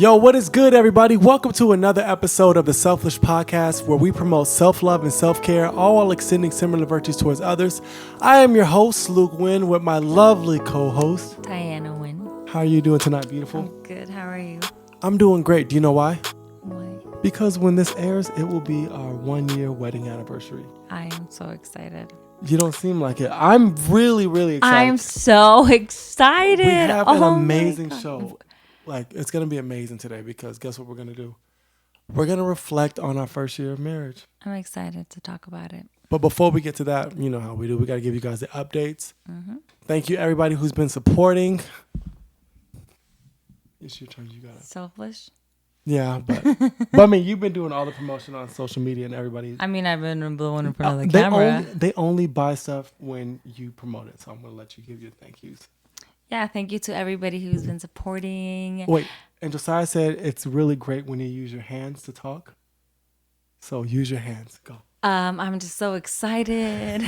Yo, what is good, everybody? Welcome to another episode of the Selflish Podcast, where we promote self-love and self-care, all while extending similar virtues towards others. I am your host, Luke Wynn, with my lovely co-host, Dayana Wynn. How are you doing tonight, beautiful? I'm good. How are you? I'm doing great. Do you know why? Why? Because when this airs, it will be our 1-year wedding anniversary. I am so excited. You don't seem like it. I'm really, really excited. I'm so excited. We have an amazing show. Like, it's going to be amazing today because guess what we're going to do? We're going to reflect on our first year of marriage. I'm excited to talk about it. But before we get to that, you know how we do. We got to give you guys the updates. Mm-hmm. Thank you, everybody who's been supporting. It's your turn. You got it. Selfish? Yeah, but I mean, you've been doing all the promotion on social media and everybody. I mean, I've been the one in front of the camera. They only buy stuff when you promote it. So I'm going to let you give your thank yous. Yeah, thank you to everybody who's been supporting. Wait, and Josiah said it's really great when you use your hands to talk. So use your hands. Go. I'm just so excited.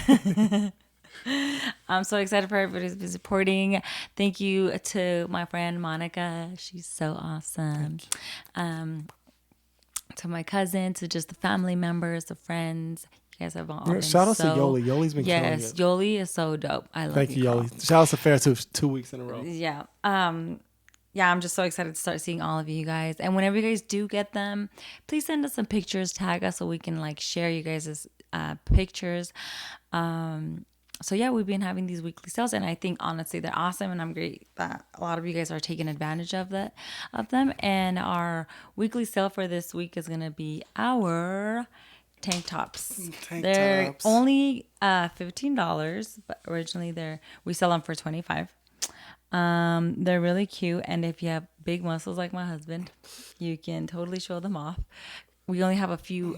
I'm so excited for everybody who's been supporting. Thank you to my friend Monica. She's so awesome. To my cousin, to just the family members, the friends. You guys have all been shout out to Yoli. Yoli's been killing it. Yes, Yoli is so dope. I love Thank you, Yoli. Shout out to Fair 2 weeks in a row. Yeah. Yeah, I'm just so excited to start seeing all of you guys. And whenever you guys do get them, please send us some pictures, tag us so we can like share you guys' pictures. So yeah, we've been having these weekly sales, and I think honestly they're awesome, and I'm great that a lot of you guys are taking advantage of them. And our weekly sale for this week is gonna be our tank tops. They're only $15, but originally we sell them for $25. They're really cute, and if you have big muscles like my husband, you can totally show them off. We only have a few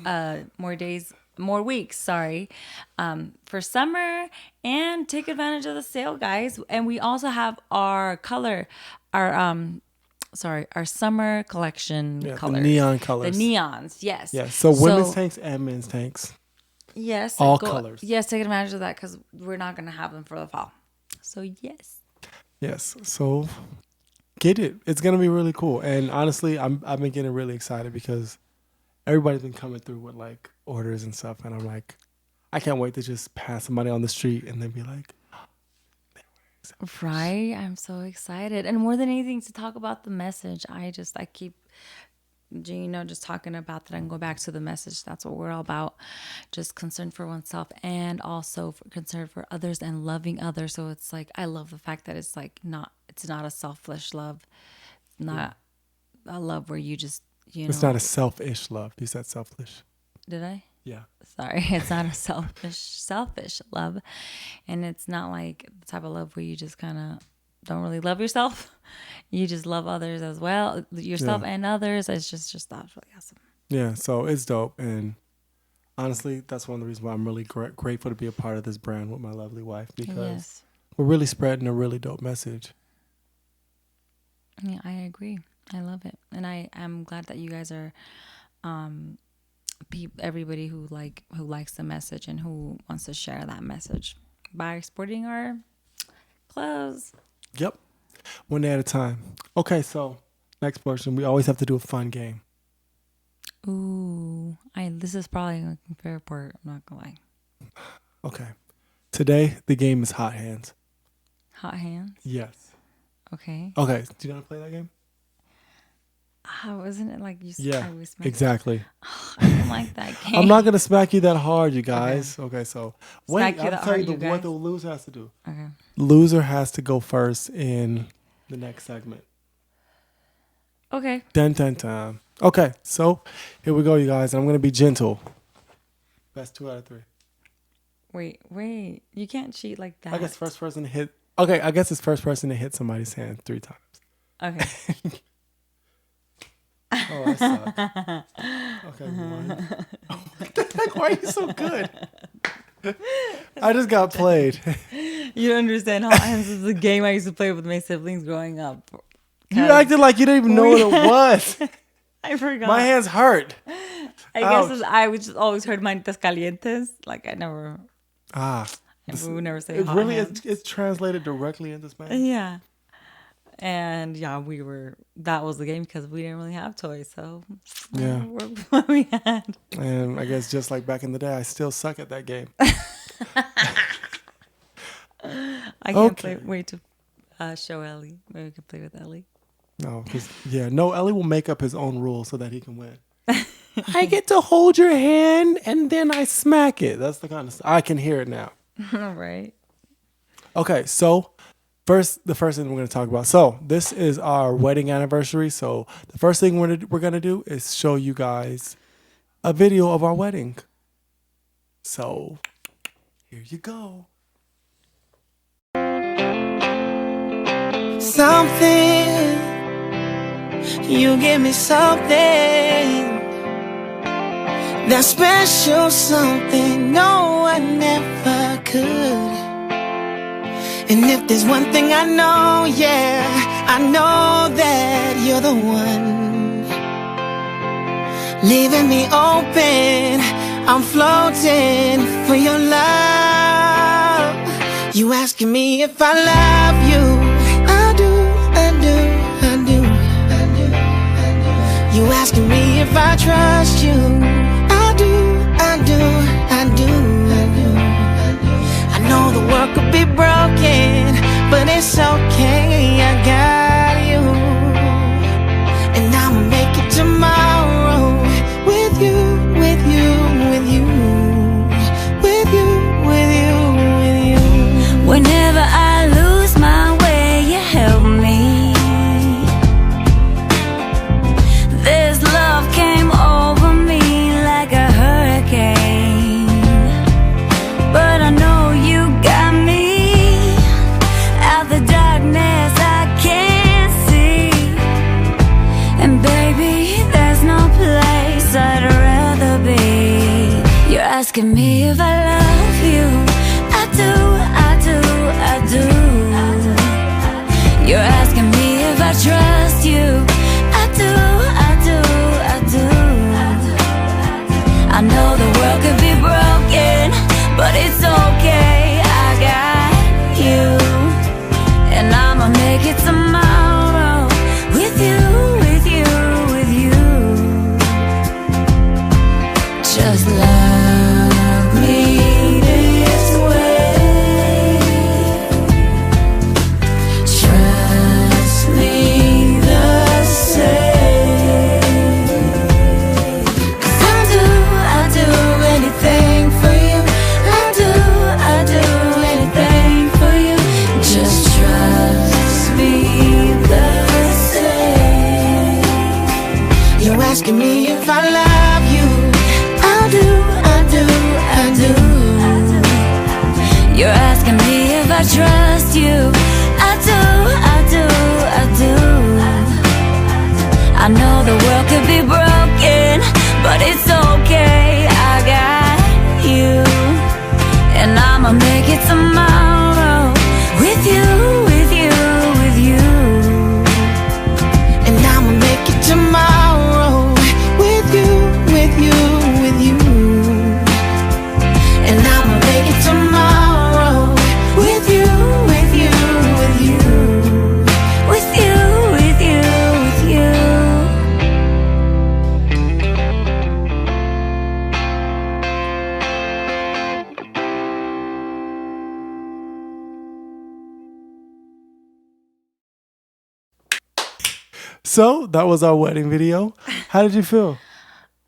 more weeks, for summer, and take advantage of the sale, guys. And we also have our summer collection colors. The neon colors. The neons, yes. Yes, so women's tanks and men's tanks. Yes. All colors. Yes, take advantage of that because we're not going to have them for the fall. So, yes. Yes, so get it. It's going to be really cool. And honestly, I've been getting really excited because everybody's been coming through with like orders and stuff. And I'm like, I can't wait to just pass somebody on the street and then be like, right? I'm so excited. And more than anything, to talk about the message, I keep, just talking about that. I can go back to the message. That's what we're all about. Just concern for oneself and also concern for others and loving others. So it's like, I love the fact that it's not a selfish love. It's not a love where you just, It's not a selfish love. You said selfish. Did I? Yeah. Sorry, it's not a selfish love. And it's not like the type of love where you just kind of don't really love yourself. You just love others as well. Yourself and others. It's just that's really awesome. Yeah, so it's dope. And honestly, that's one of the reasons why I'm really grateful to be a part of this brand with my lovely wife, because we're really spreading a really dope message. Yeah, I agree. I love it. And I'm glad that you guys are everybody who likes the message and who wants to share that message by sporting our clothes. Yep. One day at a time. Okay, so next portion, we always have to do a fun game. Ooh, this is probably a favorite part. I'm not gonna lie. Okay. Today the game is hot hands. Hot hands? Yes. Okay. Okay. Do you want to play that game? Wasn't it like you said? Yeah, exactly. I don't like that game. I'm not going to smack you that hard, you guys. Okay, so wait, I'll tell you what the loser has to do. Okay. Loser has to go first in the next segment. Okay. Dun, dun, dun. Okay, so here we go, you guys. I'm going to be gentle. Best 2 out of 3. Wait. You can't cheat like that. I guess first person to hit. Okay, I guess it's first person to hit somebody's hand 3 times. Okay. Oh, I suck. Okay, 1. Oh my God, why are you so good? I just got played. You don't understand. Hot hands is a game I used to play with my siblings growing up. You acted like you didn't even know what it was. I forgot. My hands hurt. I guess I just always heard manitas calientes. Like I never. We would never say it hot really hands. it's translated directly into Spanish. Yeah. And yeah, that was the game because we didn't really have toys. So Yeah. worked with what we had. And I guess just like back in the day, I still suck at that game. I can't wait to show Ellie. Maybe we can play with Ellie. No, because Ellie will make up his own rules so that he can win. I get to hold your hand and then I smack it. That's the kind of stuff. I can hear it now. All right. Okay, so the first thing we're going to talk about. So this is our wedding anniversary. So the first thing we're going to do is show you guys a video of our wedding. So here you go. Something, you give me something, that special something no one ever could. And if there's one thing I know, yeah, I know that you're the one, leaving me open, I'm floating for your love. You asking me if I love you, I do. You asking me if I trust you, I do. I know the world could be broken, but it's okay, I got you. And I'ma make it tomorrow with you. Whenever I lose my way, you help me. This love came over me like a hurricane, but I know you got me out the darkness I can't see. And baby, there's no place I'd rather be. You're asking me if I love you, I do. You're asking me if I trust you, I do. I know the world could be broken, but it's okay, I got you. And I'ma make it tomorrow with you. Just love me this way, trust me the same. 'Cause I do anything for you. I do anything for you. Just trust me the same. You're asking me if I love you, I do. You're asking me if I trust you, I do. I know the world could be broken, but it's okay, I got you. And I'ma make it tomorrow with you. And I'ma make it tomorrow with you. And I'ma make it tomorrow with you. So that was our wedding video. How did you feel?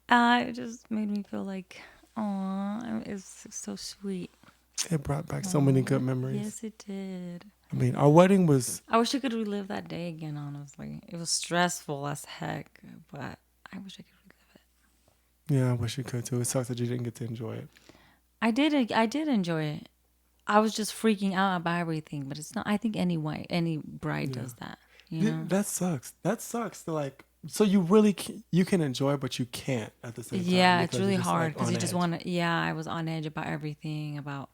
It just made me feel like, aw, it's so sweet. It brought back so many good memories. Yes, it did. I mean, our wedding was... I wish I could relive that day again, honestly. It was stressful as heck, but I wish I could relive it. Yeah, I wish you could too. It sucks that you didn't get to enjoy it. I did enjoy it. I was just freaking out about everything, but it's not. I think any bride does that. You know? That sucks. That sucks. Like, so you really you can enjoy it, but you can't at the same time. Yeah, it's really hard because you just want to. Yeah, I was on edge about everything, about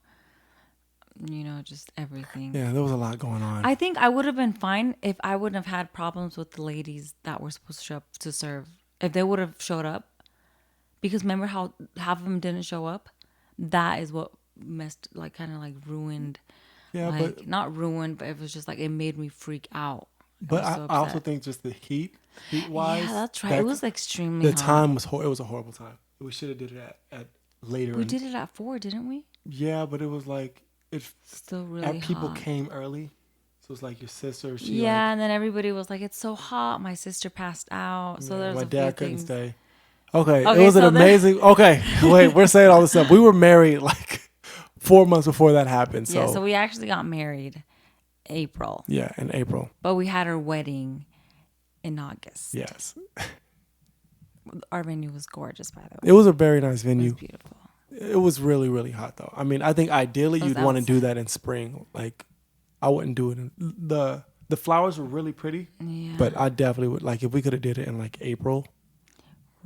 just everything. Yeah, there was a lot going on. I think I would have been fine if I wouldn't have had problems with the ladies that were supposed to show up to serve. If they would have showed up, because remember how half of them didn't show up. That is what ruined. Yeah, like, but not ruined, but it was just like it made me freak out. But was so I also upset. think just the heat wise. Yeah, that's right. It was extremely the hot. time was it was a horrible time. We should have did it at later. We did it at 4, didn't we? Yeah, but it was like Still really people hot. came early, so it's like your sister. She Yeah, and then everybody was like, "It's so hot." My sister passed out, so there's my a few dad couldn't things. stay. Okay, Okay, it was an so then- amazing. Okay, wait, we're saying all this stuff. We were married like 4 months before that happened. So Yeah, so we actually got married April, yeah, in April. but we had our wedding in August. Yes, Our venue was gorgeous, by the way. it was a very nice It venue. was beautiful. It was really, really hot though. I mean, I think ideally It was you'd want to outside. do that in spring. Like, I wouldn't do it in the flowers were really pretty, Yeah, but I definitely would like if we could have did it in like April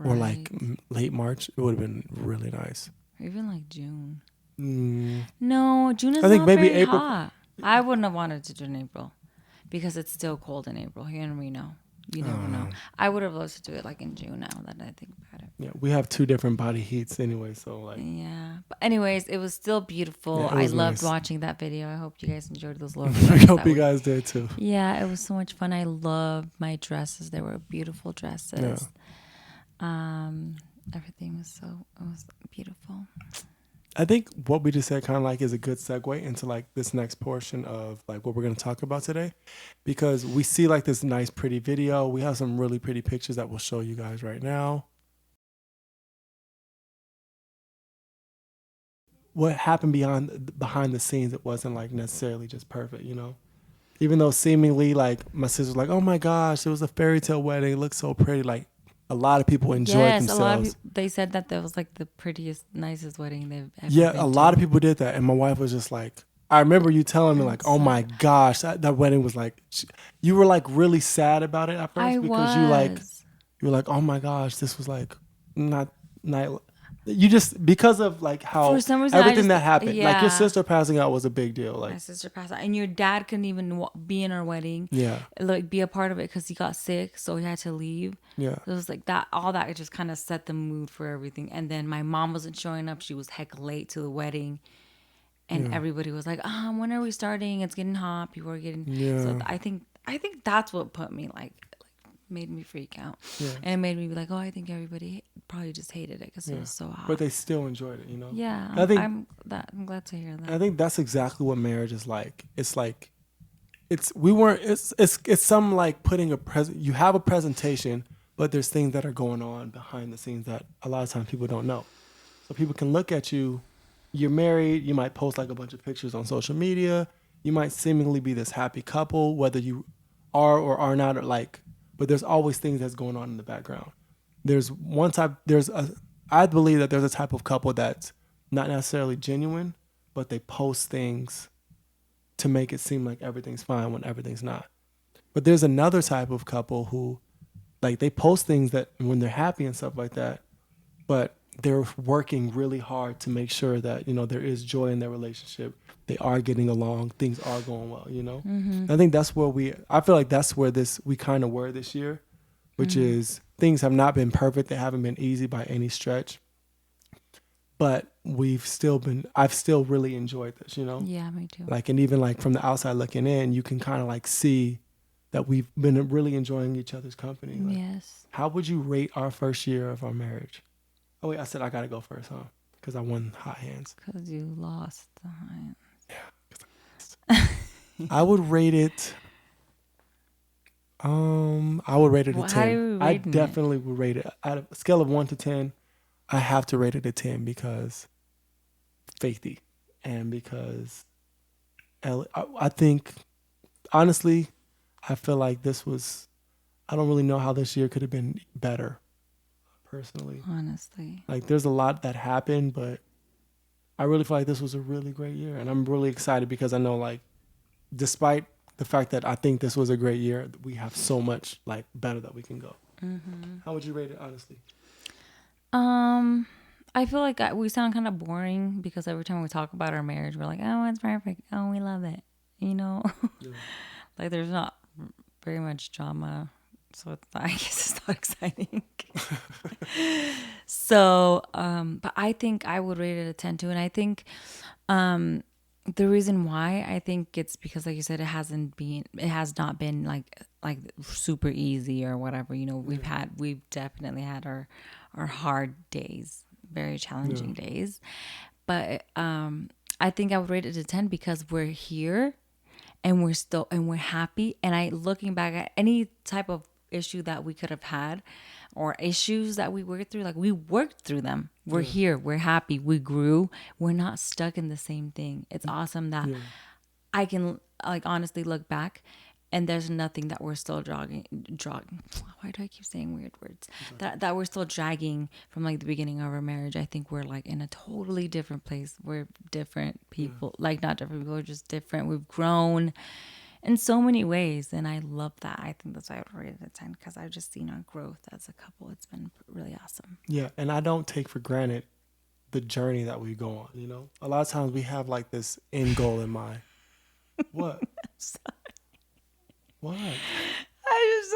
or like right. late March. It would have been really nice. Or even like June. Mm, No, June is I think not maybe very April- hot. I wouldn't have wanted to do it in April because it's still cold in April here in Reno. You never know. I would have loved to do it like in June now that I think about it. yeah, we have 2 different body heats anyway, so like Yeah. But anyways, it was still beautiful. Yeah, it I was loved nice. watching that video. I hope you guys enjoyed those little I clips hope that you we- guys did too. Yeah, it was so much fun. I loved my dresses. They were beautiful dresses. Everything was it was beautiful. I think what we just said kind of like is a good segue into like this next portion of like what we're going to talk about today, because we see like this nice pretty video. We have some really pretty pictures that we'll show you guys right now. What happened behind the scenes, it wasn't like necessarily just perfect, you know? Even though seemingly like my sister's like, oh my gosh, it was a fairy tale wedding. It looks so pretty. Like a lot of people enjoyed Yes, themselves. a lot of people, they said that was like the prettiest, nicest wedding they've ever Yeah, been a to. lot of people did that. And my wife was just like, I remember you telling me like, oh my gosh, that wedding was like, you were like really sad about it at first I because was. you were like, oh my gosh, this was like not you just because of like how For some reason, I everything just- that happened, like yeah. your sister passing out was a big deal. My Like, sister passed out, and your dad couldn't even be in our wedding, yeah, like be a part of it because he got sick, so he had to leave. yeah, It was like that. All that just kind of set the mood for everything. And then my mom wasn't showing up; she was heck late to the wedding, and everybody was like, when are we starting? It's getting hot. People are getting. Yeah. So I think that's what put me like made me freak out, Yeah. and it made me be like, I think everybody probably just hated it because it was so hot. but they still enjoyed it, you know. Yeah, I think I'm glad to hear that. I think that's exactly what marriage is like. It's like, it's some like putting a present. You have a presentation, but there's things that are going on behind the scenes that a lot of times people don't know. So people can look at you. You're married. You might post like a bunch of pictures on social media. You might seemingly be this happy couple, whether you are or are not, or like. But there's always things that's going on in the background. There's one type. I believe that there's a type of couple that's not necessarily genuine, but they post things to make it seem like everything's fine when everything's not. But there's another type of couple who, like, they post things that when they're happy and stuff like that, but they're working really hard to make sure that, you know, there is joy in their relationship. They are getting along. Things are going well, you know? Mm-hmm. I think that's where I feel like that's where we kind of were this year, which is things have not been perfect. They haven't been easy by any stretch. But I've still really enjoyed this, you know? Yeah, me too. Like, and even like from the outside looking in, you can kind of like see that we've been really enjoying each other's company. Like, Yes. how would you rate our first year of our marriage? Oh wait, I said I gotta go first, huh? Because I won hot hands. Because you lost the hand. I would rate it. I would rate it a Well, how 10. are we I rating it? definitely would rate it out of a scale of 1 to 10. I have to rate it a 10 because faithy, and because I think honestly, I feel like I don't really know how this year could have been better. Personally, Honestly. like there's a lot that happened, but I really feel like this was a really great year, and I'm really excited because I know, like, despite the fact that I think this was a great year, we have so much like better that we can go. Mm-hmm. How would you rate it, honestly? I feel like we sound kind of boring because every time we talk about our marriage, we're like, oh, it's perfect. Oh, we love it. You know? Yeah. Like, there's not very much drama. So I guess it's not exciting. So, but I think I would rate it a 10 too. And I think The reason why, I think it's because, like you said, it has not been like super easy or whatever. You know, we've definitely had our hard days, very challenging days. But I think I would rate it a 10 because we're here and we're happy. And looking back at any type of issue that we could have had or issues that we worked through, like we worked through them. We're here, we're happy, we grew, we're not stuck in the same thing. It's awesome that I can like honestly look back and there's nothing that we're still dragging. Why do I keep saying weird words? That we're still dragging from like the beginning of our marriage. I think we're like in a totally different place. We're different people, like not different people, we're just different. We've grown in so many ways, and I love that. I think that's why I would rate it a 10 because I've just seen our growth as a couple. It's been really awesome. Yeah, and I don't take for granted the journey that we go on. You know, a lot of times we have like this end goal in mind. What? Sorry. What? I just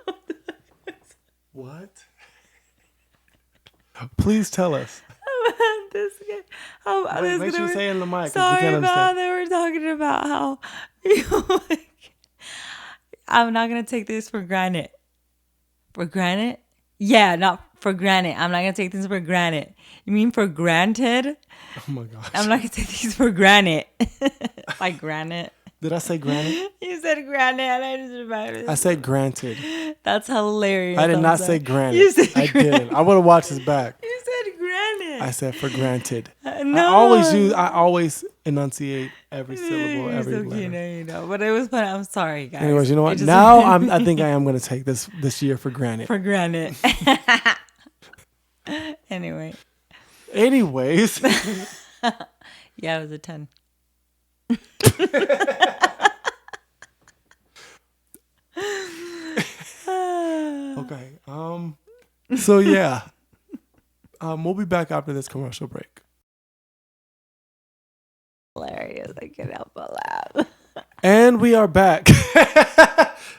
remembered a video. What? Please tell us. This guy. Wait, make sure you say it in the mic. 'Cause we Sorry can't about understand. they were talking about how I'm not gonna take this for granted. For granted? Yeah, not for granted. I'm not gonna take this for granted. You mean for granted? Oh my gosh. I'm not gonna take these for granted. Like granite. Did I say granted? You said granite, and I just remembered. I said granted. That's hilarious. I did not I'm say sorry. granted. You said I granite. didn't. I would have watched this back. You said granite. I said for granted. No. I always enunciate every syllable, You're every so letter. cute, no, you know. But it was fun. I'm sorry, guys. Anyways, you know It what? just- Now I think I am going to take this year for granted. for granted. Anyway, Anyways, yeah, it was a 10. okay. So yeah, we'll be back after this commercial break. Hilarious. I can't help but laugh. And we are back.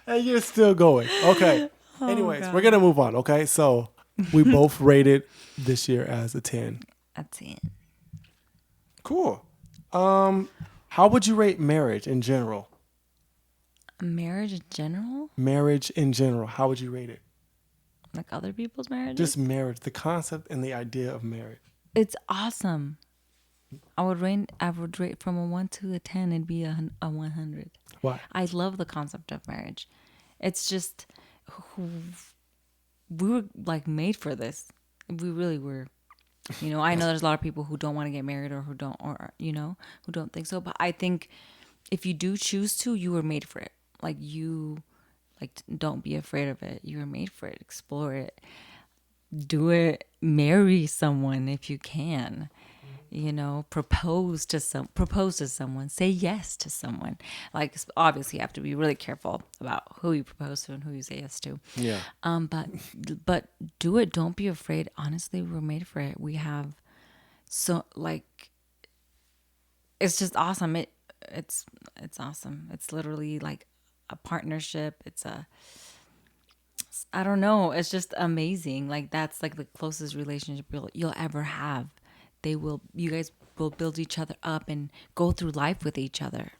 And you're still going. Okay. Anyways, God. we're going to move on. Okay. So we both rated this year as a 10. That's it. Cool. How would you rate marriage in general? Marriage in general? Marriage in general. How would you rate it? Like other people's marriages? Just marriage, the concept and the idea of marriage. It's awesome. I would rate from a 1 to a 10. It'd be a 100. Why? I love the concept of marriage. It's just we were like made for this. We really were. You know, I know there's a lot of people who don't want to get married or who don't think so. But I think if you do choose to, you were made for it. Don't be afraid of it. You were made for it. Explore it. Do it. Marry someone if you can. You know, propose to someone, say yes to someone. Like, obviously you have to be really careful about who you propose to and who you say yes to. Yeah. But do it. Don't be afraid. Honestly, we're made for it. We have it's just awesome. It's awesome. It's literally like a partnership. I don't know. It's just amazing. Like, that's like the closest relationship you'll ever have. You guys will build each other up and go through life with each other.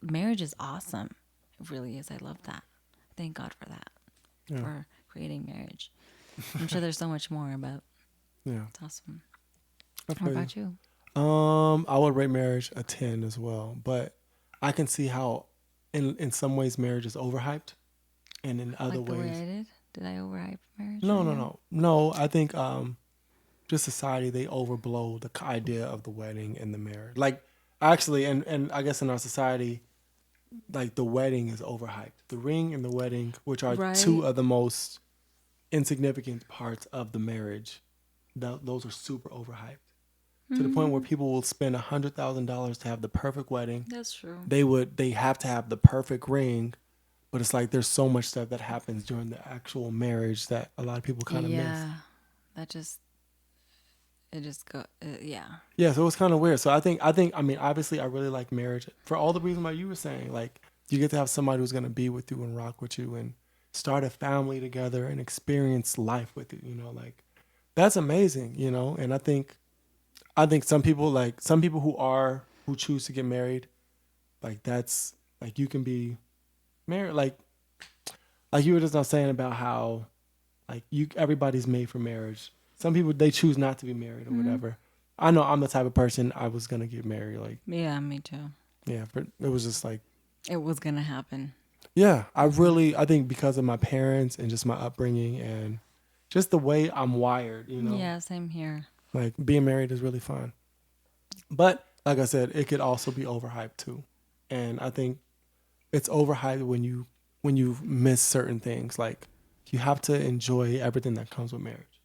Marriage is awesome. It really is. I love that. Thank God for that. Yeah. For creating marriage. I'm sure there's so much more, but it's awesome. How about you? I would rate marriage a 10 as well, but I can see how in some ways marriage is overhyped, and in other Like the ways, way I did I overhype marriage? no. I think just society, they overblow the idea of the wedding and the marriage. Like, actually, and I guess in our society, like, the wedding is overhyped. The ring and the wedding, which are two of the most insignificant parts of the marriage, those are super overhyped. To the point where people will spend $100,000 to have the perfect wedding. That's true. They have to have the perfect ring, but it's like there's so much stuff that happens during the actual marriage that a lot of people kind of miss. Yeah, so it's kind of weird. So I think, obviously I really like marriage for all the reasons why you were saying. Like, you get to have somebody who's going to be with you and rock with you and start a family together and experience life with you, you know, like, that's amazing, you know? And I think I think some people who choose to get married, like that's like you can be married like you were just not saying about how like you everybody's made for marriage. Some people they choose not to be married or whatever. I know I'm the type of person I was gonna get married. Like Yeah, me too. yeah, but it was just like It was gonna happen. yeah. I think because of my parents and just my upbringing and just the way I'm wired, you know, Yeah, same here. like being married is really fun. But like I said, it could also be overhyped too, and I think it's overhyped when you miss certain things. Like you have to enjoy everything that comes with marriage.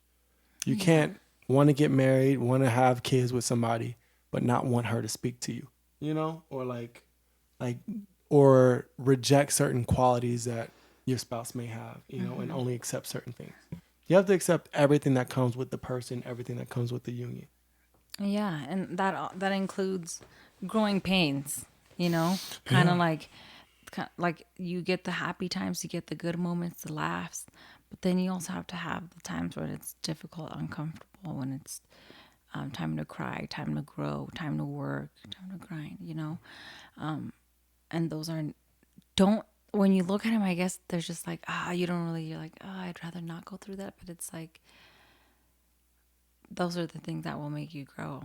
You can't want to get married, want to have kids with somebody, but not want her to speak to you, you know, or like or reject certain qualities that your spouse may have, you know, and only accept certain things. You have to accept everything that comes with the person, everything that comes with the union. Yeah, and that includes growing pains. You know, kind of like you get the happy times, you get the good moments, the laughs, but then you also have to have the times when it's difficult, uncomfortable, when it's time to cry, time to grow, time to work, time to grind. You know, and those are don't. When you look at them, I guess there's just like you don't really. You're like I'd rather not go through that, but it's like those are the things that will make you grow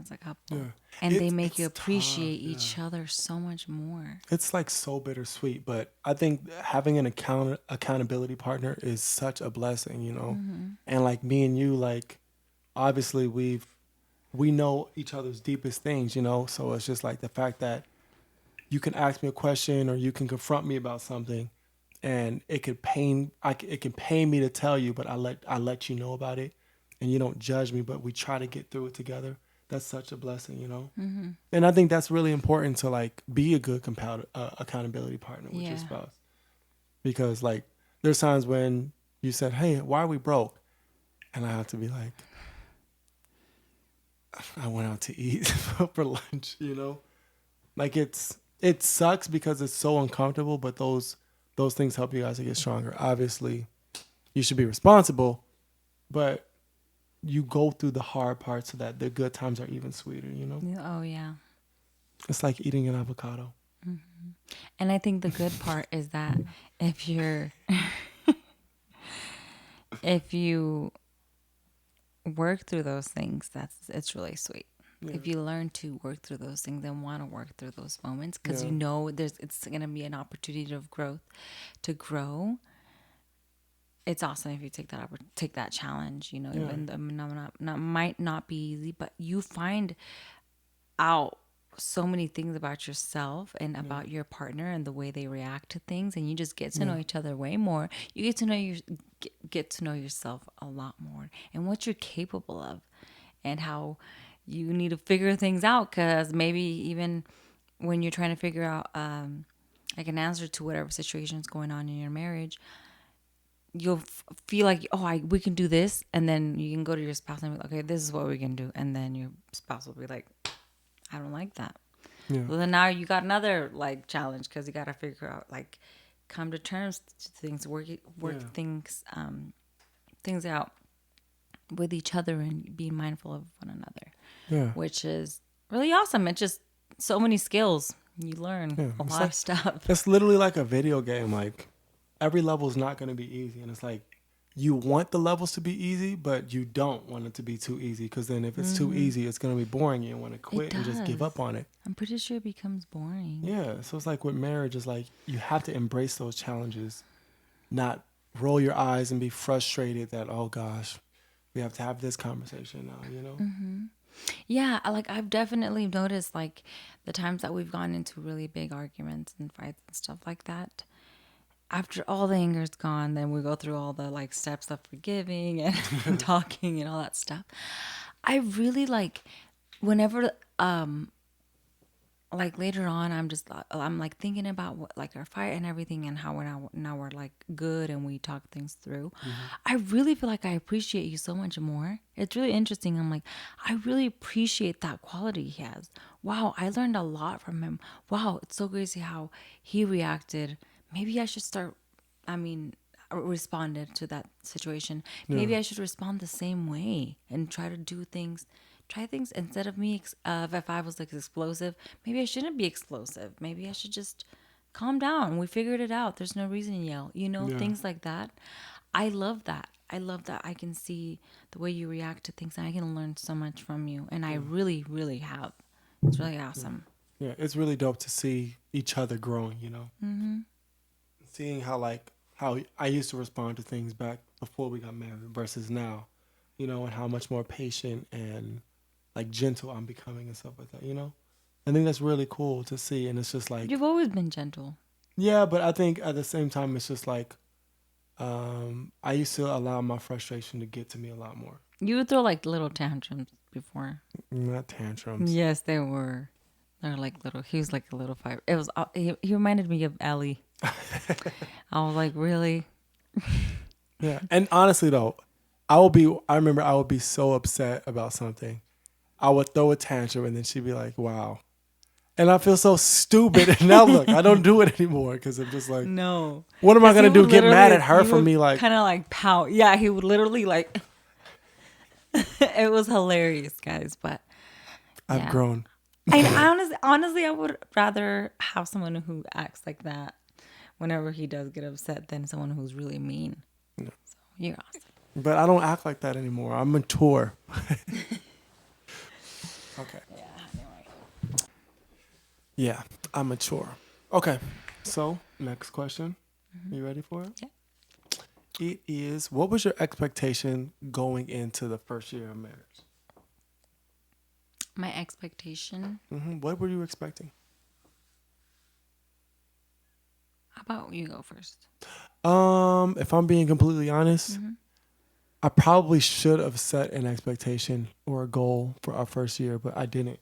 as a couple. Yeah. And they It's- make you it's tough, appreciate yeah. each other so much more. It's like so bittersweet, but I think having an accountability partner is such a blessing, you know. And like me and you, like obviously we know each other's deepest things, you know. So it's just like the fact that you can ask me a question or you can confront me about something, and it can pain me to tell you, but I let you know about it, and you don't judge me, but we try to get through it together. That's such a blessing, you know. And I think that's really important to like be a good accountability partner with your Yeah. spouse, because like there's times when you said, "Hey, why are we broke?" and I have to be like, "I went out to eat for lunch," you know. Like it sucks because it's so uncomfortable, but those things help you guys to get stronger. Obviously, you should be responsible, but you go through the hard parts so that the good times are even sweeter, you know? Oh, yeah. It's like eating an avocado. And I think the good part is that if you work through those things, it's really sweet. Yeah. If you learn to work through those things and want to work through those moments, because Yeah. you know it's gonna be an opportunity of growth, to grow. It's awesome if you take that challenge. You know, Yeah. even though might not be easy, but you find out so many things about yourself and about your partner and the way they react to things, and you just get to know each other way more. You get to know get to know yourself a lot more and what you're capable of, and how you need to figure things out, because maybe even when you're trying to figure out like an answer to whatever situation is going on in your marriage, you'll feel like, we can do this, and then you can go to your spouse and be like, okay, this is what we can do, and then your spouse will be like, I don't like that. Yeah. Well, then now you got another like challenge, because you got to figure out, like, come to terms to things, work things out with each other and be mindful of one another, Yeah. which is really awesome. It's just so many skills you learn, Yeah. a It's lot like- of stuff. It's literally like a video game. Like every level is not going to be easy. And it's like you want the levels to be easy, but you don't want it to be too easy, because then if it's too easy, it's going to be boring. You want to quit and just give does. up on it. I'm pretty sure it becomes boring. Yeah. So it's like with marriage, it's like you have to embrace those challenges, not roll your eyes and be frustrated that, oh gosh, we have to have this conversation now, you know? Yeah, like I've definitely noticed, like, the times that we've gone into really big arguments and fights and stuff like that. After all the anger's gone, then we go through all the like steps of forgiving and talking and all that stuff. I really like whenever like later on, I'm like thinking about what, like, our fight and everything, and how now we're like good and we talk things through. I really feel like I appreciate you so much more. It's really interesting. I'm like, I really appreciate that quality he has. Wow, I learned a lot from him. Wow, it's so crazy how he reacted. Maybe I should responded to that situation. Maybe I should respond the same way and try try things instead of me. If I was like explosive, maybe I shouldn't be explosive. Maybe I should just calm down. We figured it out. There's no reason to yell. Yeah. Things like that. I love that. I love that I can see the way you react to things, and I can learn so much from you. And I really, really have. It's really awesome. Yeah, it's really dope to see each other growing, seeing how I used to respond to things back before we got married versus now, and how much more patient and like gentle I'm becoming and stuff like that, I think that's really cool to see. And it's just like, You've always been gentle. yeah, but I think at the same time, it's just like, I used to allow my frustration to get to me a lot more. You would throw like little tantrums before. Not tantrums. Yes, they were. They're like little. He was like a little five. It was. He reminded me of Ellie. I was like, really? Yeah, and honestly though, I remember I would be so upset about something. I would throw a tantrum and then she'd be like, wow. And I feel so stupid. And now look, I don't do it anymore because I'm just like, No. what am I going to do? Get mad at her for me? Like, kind of like pout. Yeah, he would literally like, it was hilarious, guys. But I've grown. I honestly, I would rather have someone who acts like that whenever he does get upset than someone who's really mean. No. So you're awesome. But I don't act like that anymore. I'm mature. Okay. Yeah, anyway. Yeah, I'm mature. Okay. So, next question. You ready for it? Yeah. It is, what was your expectation going into the first year of marriage? My expectation. What were you expecting? How about you go first? If I'm being completely honest, I probably should have set an expectation or a goal for our first year, but I didn't.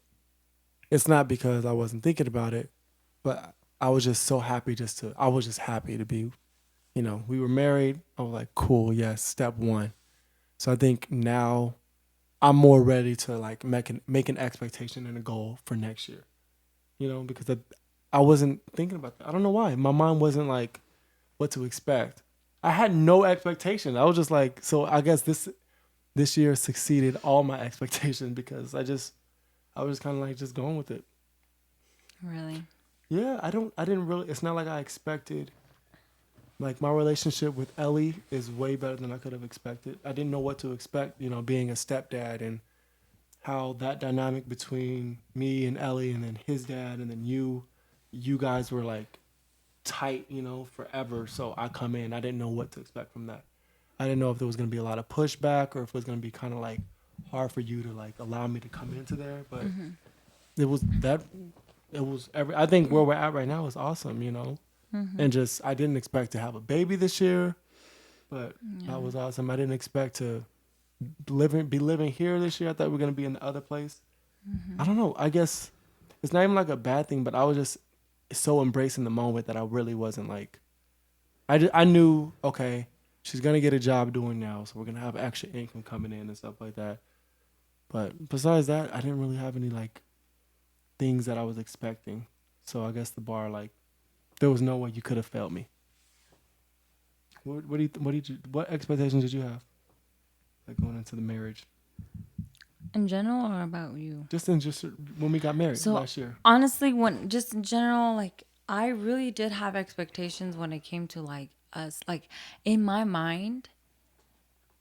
It's not because I wasn't thinking about it, but I was just so happy I was just happy to be, we were married. I was like, cool, yes, step one. So I think now I'm more ready to like make an expectation and a goal for next year, because I wasn't thinking about that. I don't know why. My mind wasn't like what to expect. I had no expectation. I was just like, so I guess this year succeeded all my expectations because I was kind of like just going with it. Really? Yeah, I didn't really, it's not like I expected, like my relationship with Ellie is way better than I could have expected. I didn't know what to expect, being a stepdad and how that dynamic between me and Ellie and then his dad and then you guys were like tight, forever. So I come in, I didn't know what to expect from that. I didn't know if there was going to be a lot of pushback or if it was going to be kind of like hard for you to like allow me to come into there. But I think where we're at right now is awesome, and just, I didn't expect to have a baby this year, but that was awesome. I didn't expect to be living here this year. I thought we were going to be in the other place. I don't know. I guess it's not even like a bad thing, but I was just so embracing the moment that I really wasn't like, I knew, okay, she's going to get a job doing now, so we're going to have extra income coming in and stuff like that. But besides that, I didn't really have any like things that I was expecting. So I guess the bar, like, there was no way you could have failed me. What expectations did you have, like going into the marriage? In general, or about you? Just when we got married last year. Honestly, just in general, like I really did have expectations when it came to like us. Like in my mind,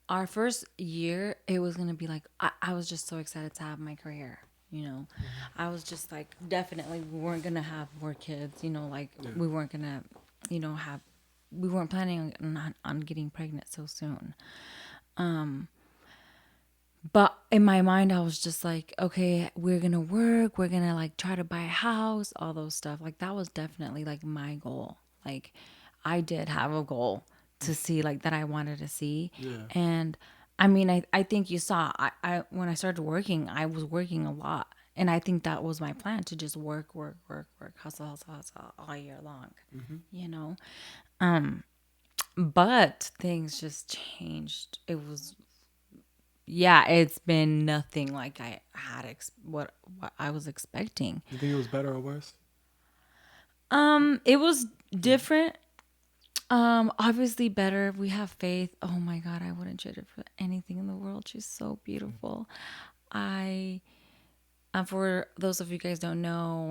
our first year, it was gonna be like I was just so excited to have my career. I was just like, definitely we weren't gonna have more kids. We weren't gonna, we weren't planning on getting pregnant so soon. But in my mind, I was just like, okay, we're going to work. We're going to like try to buy a house, all those stuff. Like that was definitely like my goal. Like I did have a goal to see like that I wanted to see. Yeah. And I mean, I think you saw, I when I started working, I was working a lot. And I think that was my plan, to just work, hustle all year long, But things just changed. It's been nothing like I had what I was expecting. You think it was better or worse? It was different. Obviously better. We have faith. Oh my God, I wouldn't trade her for anything in the world. She's so beautiful. I for those of you guys don't know,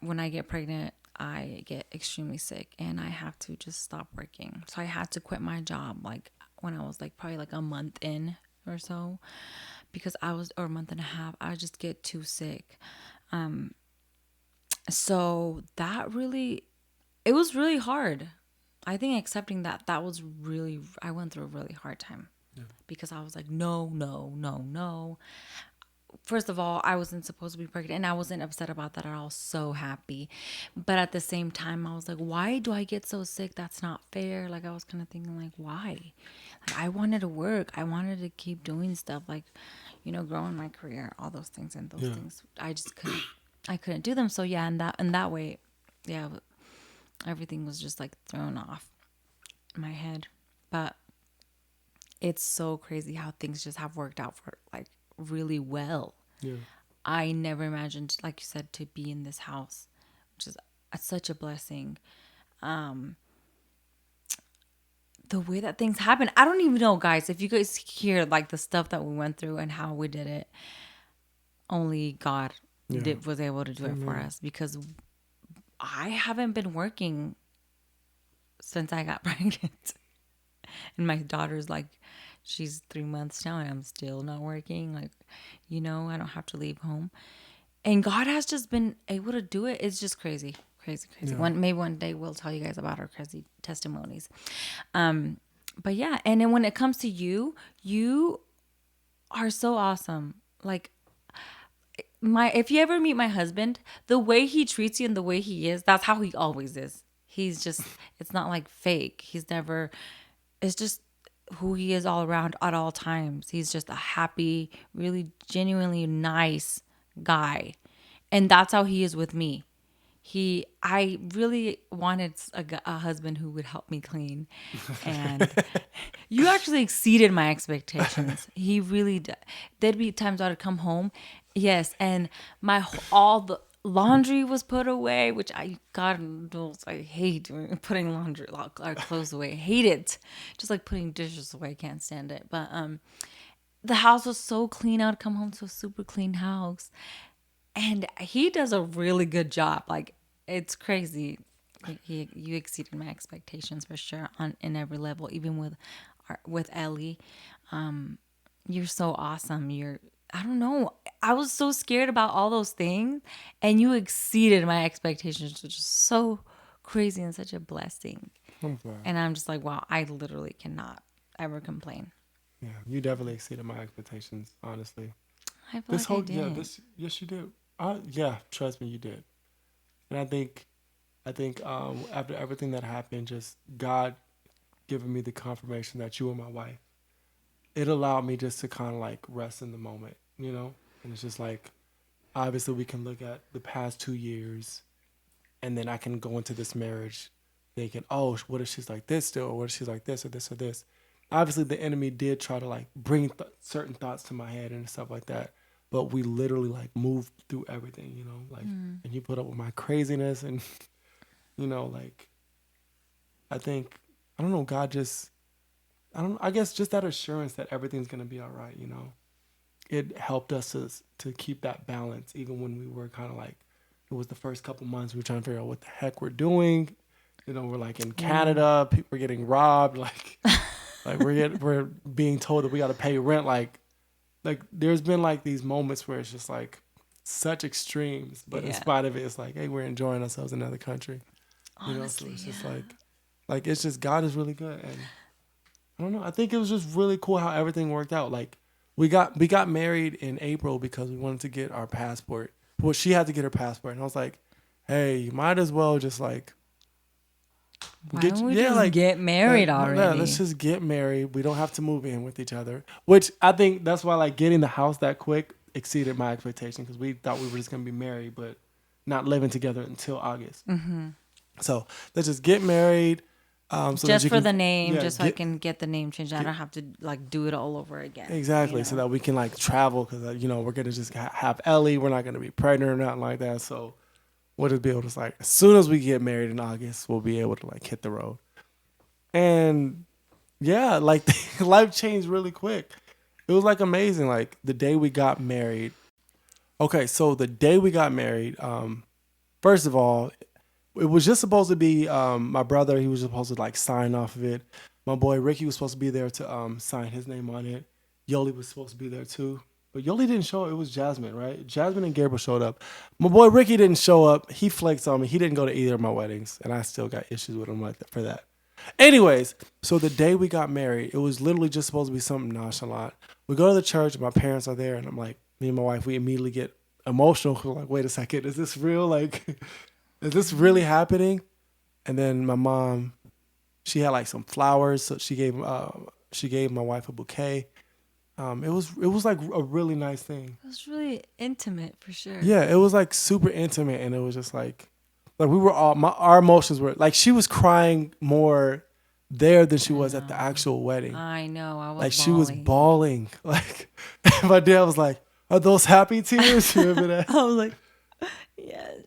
when I get pregnant, I get extremely sick and I have to just stop working. So I had to quit my job like when I was like probably like a month in or so, because or a month and a half, I just get too sick. So that really, it was really hard. I think accepting that was really, I went through a really hard time because I was like, no, no, no, no. First of all, I wasn't supposed to be pregnant and I wasn't upset about that at all. So happy. But at the same time, I was like, why do I get so sick? That's not fair. Like, I was kind of thinking, like, why? Like, I wanted to work. I wanted to keep doing stuff, like, growing my career, all those things. And those things, I just couldn't. I couldn't do them. So yeah, in that way, yeah, everything was just like thrown off my head. But it's so crazy how things just have worked out for like really well. Yeah. I never imagined, like you said, to be in this house, which is such a blessing. The way that things happen, I don't even know, guys. If you guys hear like the stuff that we went through and how we did it, only God was able to do it for us, because I haven't been working since I got pregnant. And my daughter's like, she's 3 months now and I'm still not working. Like, I don't have to leave home. And God has just been able to do it. It's just crazy, crazy, crazy. Yeah. Maybe one day we'll tell you guys about our crazy testimonies. But yeah, and then when it comes to you are so awesome. Like, if you ever meet my husband, the way he treats you and the way he is, that's how he always is. He's just, it's not like fake. It's just who he is all around at all times. He's just a happy, really genuinely nice guy. And that's how he is with me. I really wanted a husband who would help me clean. And you actually exceeded my expectations. He really did. There'd be times I would come home. Yes. And all the laundry was put away, which God knows I hate doing, putting our clothes away. I hate it. Just like putting dishes away. I can't stand it. But the house was so clean. I would come home to a super clean house. And he does a really good job. Like, it's crazy. You exceeded my expectations for sure in every level, even with Ellie. You're so awesome. I don't know. I was so scared about all those things, and you exceeded my expectations, which is so crazy and such a blessing. And I'm just like, wow, I literally cannot ever complain. Yeah, you definitely exceeded my expectations, honestly. I feel like I did. Yes, you did. Yeah, trust me, you did. And I think after everything that happened, just God giving me the confirmation that you were my wife, it allowed me just to kind of like rest in the moment, And it's just like, obviously we can look at the past 2 years, and then I can go into this marriage thinking, oh, what if she's like this still, or what if she's like this or this or this? Obviously the enemy did try to like bring certain thoughts to my head and stuff like that. But we literally like moved through everything, like, and you put up with my craziness and, like, I don't know, God just, I guess just that assurance that everything's going to be all right, It helped us to keep that balance, even when we were kind of like, it was the first couple months we were trying to figure out what the heck we're doing. We're like in Canada, people are getting robbed, like we're being told that we got to pay rent, like there's been like these moments where it's just like such extremes, but in spite of it, it's like, hey, we're enjoying ourselves in another country. Honestly, so it's just like it's just, God is really good. And I don't know, I think it was just really cool how everything worked out. Like we got married in April because we wanted to get our passport. Well, she had to get her passport, and I was like, hey, you might as well just like get married already. Yeah, let's just get married. We don't have to move in with each other. Which I think that's why like getting the house that quick exceeded my expectation, because we thought we were just gonna be married, but not living together until August. Mm-hmm. So let's just get married. So just for the name, so I can get the name changed. I don't have to like do it all over again. Exactly, so that we can like travel, because we're gonna just have Ellie. We're not gonna be pregnant or nothing like that. So we'll just be able to like, as soon as we get married in August, we'll be able to like hit the road. And yeah, like life changed really quick. It It was like amazing. Like the day we got married. Okay, so the day we got married, first of all, it was just supposed to be my brother. He was supposed to like sign off of it. My boy Ricky was supposed to be there to sign his name on it. Yoli was supposed to be there too. But Yoli didn't show up. It was Jasmine, right? Jasmine and Gabriel showed up. My boy Ricky didn't show up. He flexed on me. He didn't go to either of my weddings. And I still got issues with him like that for that. Anyways, so the day we got married, it was literally just supposed to be something nonchalant. We go to the church. My parents are there. And I'm like, me and my wife, we immediately get emotional. We're like, wait a second. Is this real? Like, is this really happening? And then my mom, she had like some flowers. So she gave my wife a bouquet. It was like a really nice thing. It was really intimate for sure. Yeah, it was like super intimate, and it was just like we were all our emotions were like she was crying more there than she was at the actual wedding. I know. I was like bawling. she was bawling. Like my dad was like, "Are those happy tears?" You remember that? I was like, yes.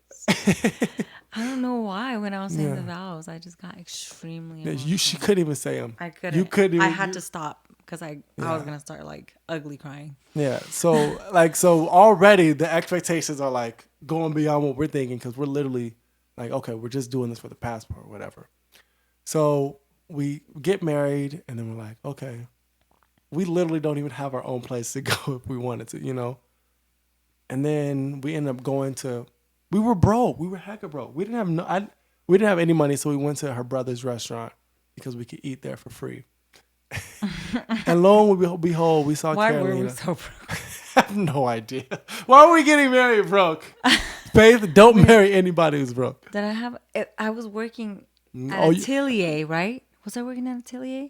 I don't know why. When I was saying the vows, I just got extremely emotional. She couldn't even say them. I couldn't. You couldn't. Even, I had to stop because I was gonna start like ugly crying. Yeah. So so already the expectations are like going beyond what we're thinking because we're literally like, okay, we're just doing this for the passport or whatever. So we get married and then we're like, okay, we literally don't even have our own place to go if we wanted to, you know. And then we end up going to. We were broke. We were hecka broke. We didn't have any money, so we went to her brother's restaurant because we could eat there for free. And lo and behold, we saw Carolina. Why were we so broke? I have no idea. Why are we getting married broke? Faith, don't marry anybody who's broke. Did I have? I was working at Atelier, right? Was I working at Atelier?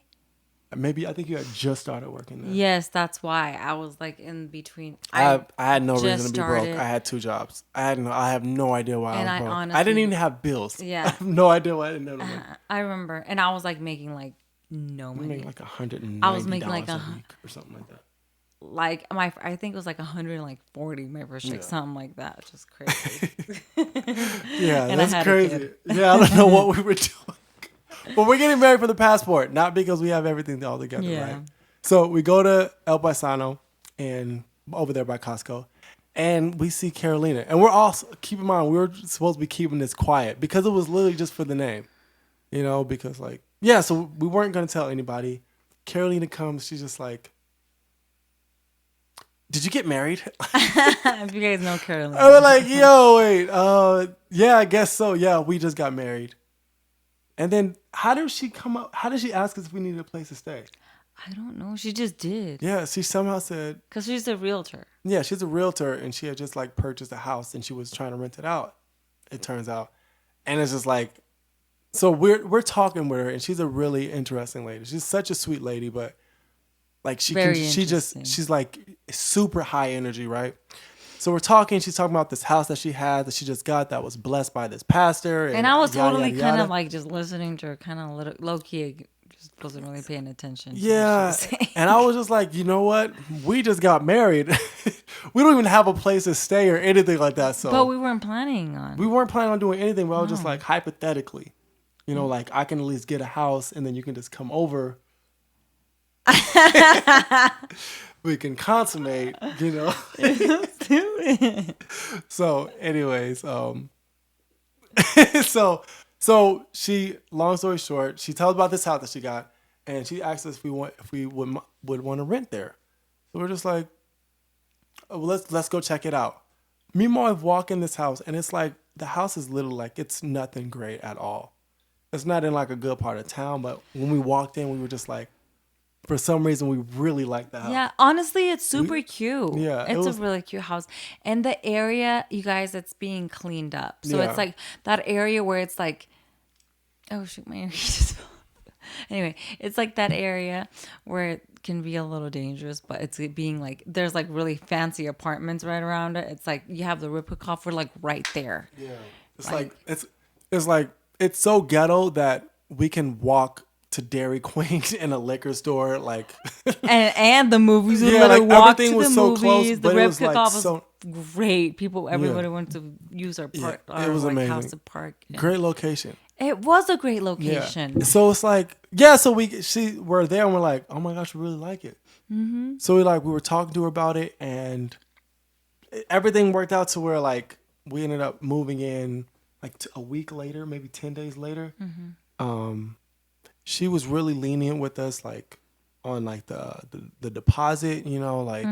Maybe I think you had just started working there. Yes, that's why I was like in between. I had no reason to be broke. I had 2 jobs. I have no idea why I was broke. Honestly, I didn't even have bills. Yeah, I have no idea why I didn't have no money. I remember, and I was like making like no money. Making like $190 I was making like a week or something like that. Like I think it was like 140 my first check, something like that. Just crazy. Yeah, and that's crazy. Yeah, I don't know what we were doing. But we're getting married for the passport, not because we have everything all together, right? So we go to El Paisano and over there by Costco, and we see Carolina. And we're also, keep in mind, we were supposed to be keeping this quiet because it was literally just for the name, you know, because like, yeah, so we weren't going to tell anybody. Carolina comes, she's just like, did you get married? If you guys know Carolina. I was like, yo, wait, yeah, I guess so. Yeah, we just got married. And then how did she come up? How did she ask us if we needed a place to stay? I don't know. She just did. Yeah, she somehow said. Because she's a realtor. Yeah, she's a realtor and she had just like purchased a house and she was trying to rent it out, it turns out. And it's just like, so we're talking with her and she's a really interesting lady. She's such a sweet lady, but like she's like super high energy, right? So we're talking. She's talking about this house that she had that she just got that was blessed by this pastor. And I was totally kind of like just listening to her, kind of low key, just wasn't really paying attention. Yeah. And I was just like, you know what? We just got married. We don't even have a place to stay or anything like that. So, but we weren't planning on doing anything. But I was just like, hypothetically, you know, like I can at least get a house and then you can just come over. We can consummate, you know. So, anyways, so she, long story short, she tells about this house that she got, and she asked us if we would want to rent there. So we're just like, oh, well, let's go check it out. Me and my wife walk in this house, and it's like the house is literally like it's nothing great at all. It's not in like a good part of town, but when we walked in, we were just like, for some reason, we really like the house. Yeah, honestly, it's super cute. Yeah. It's a really cute house. And the area, you guys, it's being cleaned up. So it's like that area where it's like, oh, shoot, my ear just fell off. Anyway, it's like that area where it can be a little dangerous, but it's being like, there's like really fancy apartments right around it. It's like you have the Ripple like right there. Yeah. It's like it's like, it's so ghetto that we can walk to Dairy Queen in a liquor store, like and the movies. We like walk everything to was the so movies. close, but the it was like was so great. Everybody wanted to use our park. it was like amazing. House to park. Great location. It was a great Yeah. location. So it's like, so we're there and we're like, oh my gosh, we really like it. Mm-hmm. So we were talking to her about it, and everything worked out to where like we ended up moving in like a week later, maybe 10 days later. She was really lenient with us, like on like the deposit, like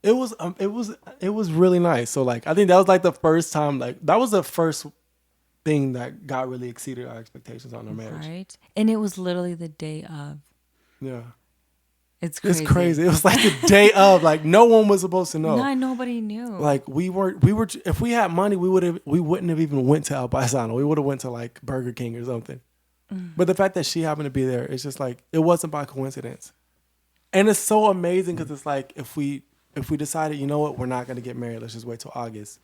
it was really nice. So like I think that was like the first time, like that was the first thing that got really exceeded our expectations on our marriage. Right. And it was literally the day of. Yeah. It's crazy. It's crazy. It was like the day of, like no one was supposed to know. No, nobody knew. Like we were if we had money, we wouldn't have even went to El Paisano. We would have went to like Burger King or something. But the fact that she happened to be there, it's just like it wasn't by coincidence. And it's so amazing because it's like if we decided, you know what, we're not gonna get married, let's just wait till August.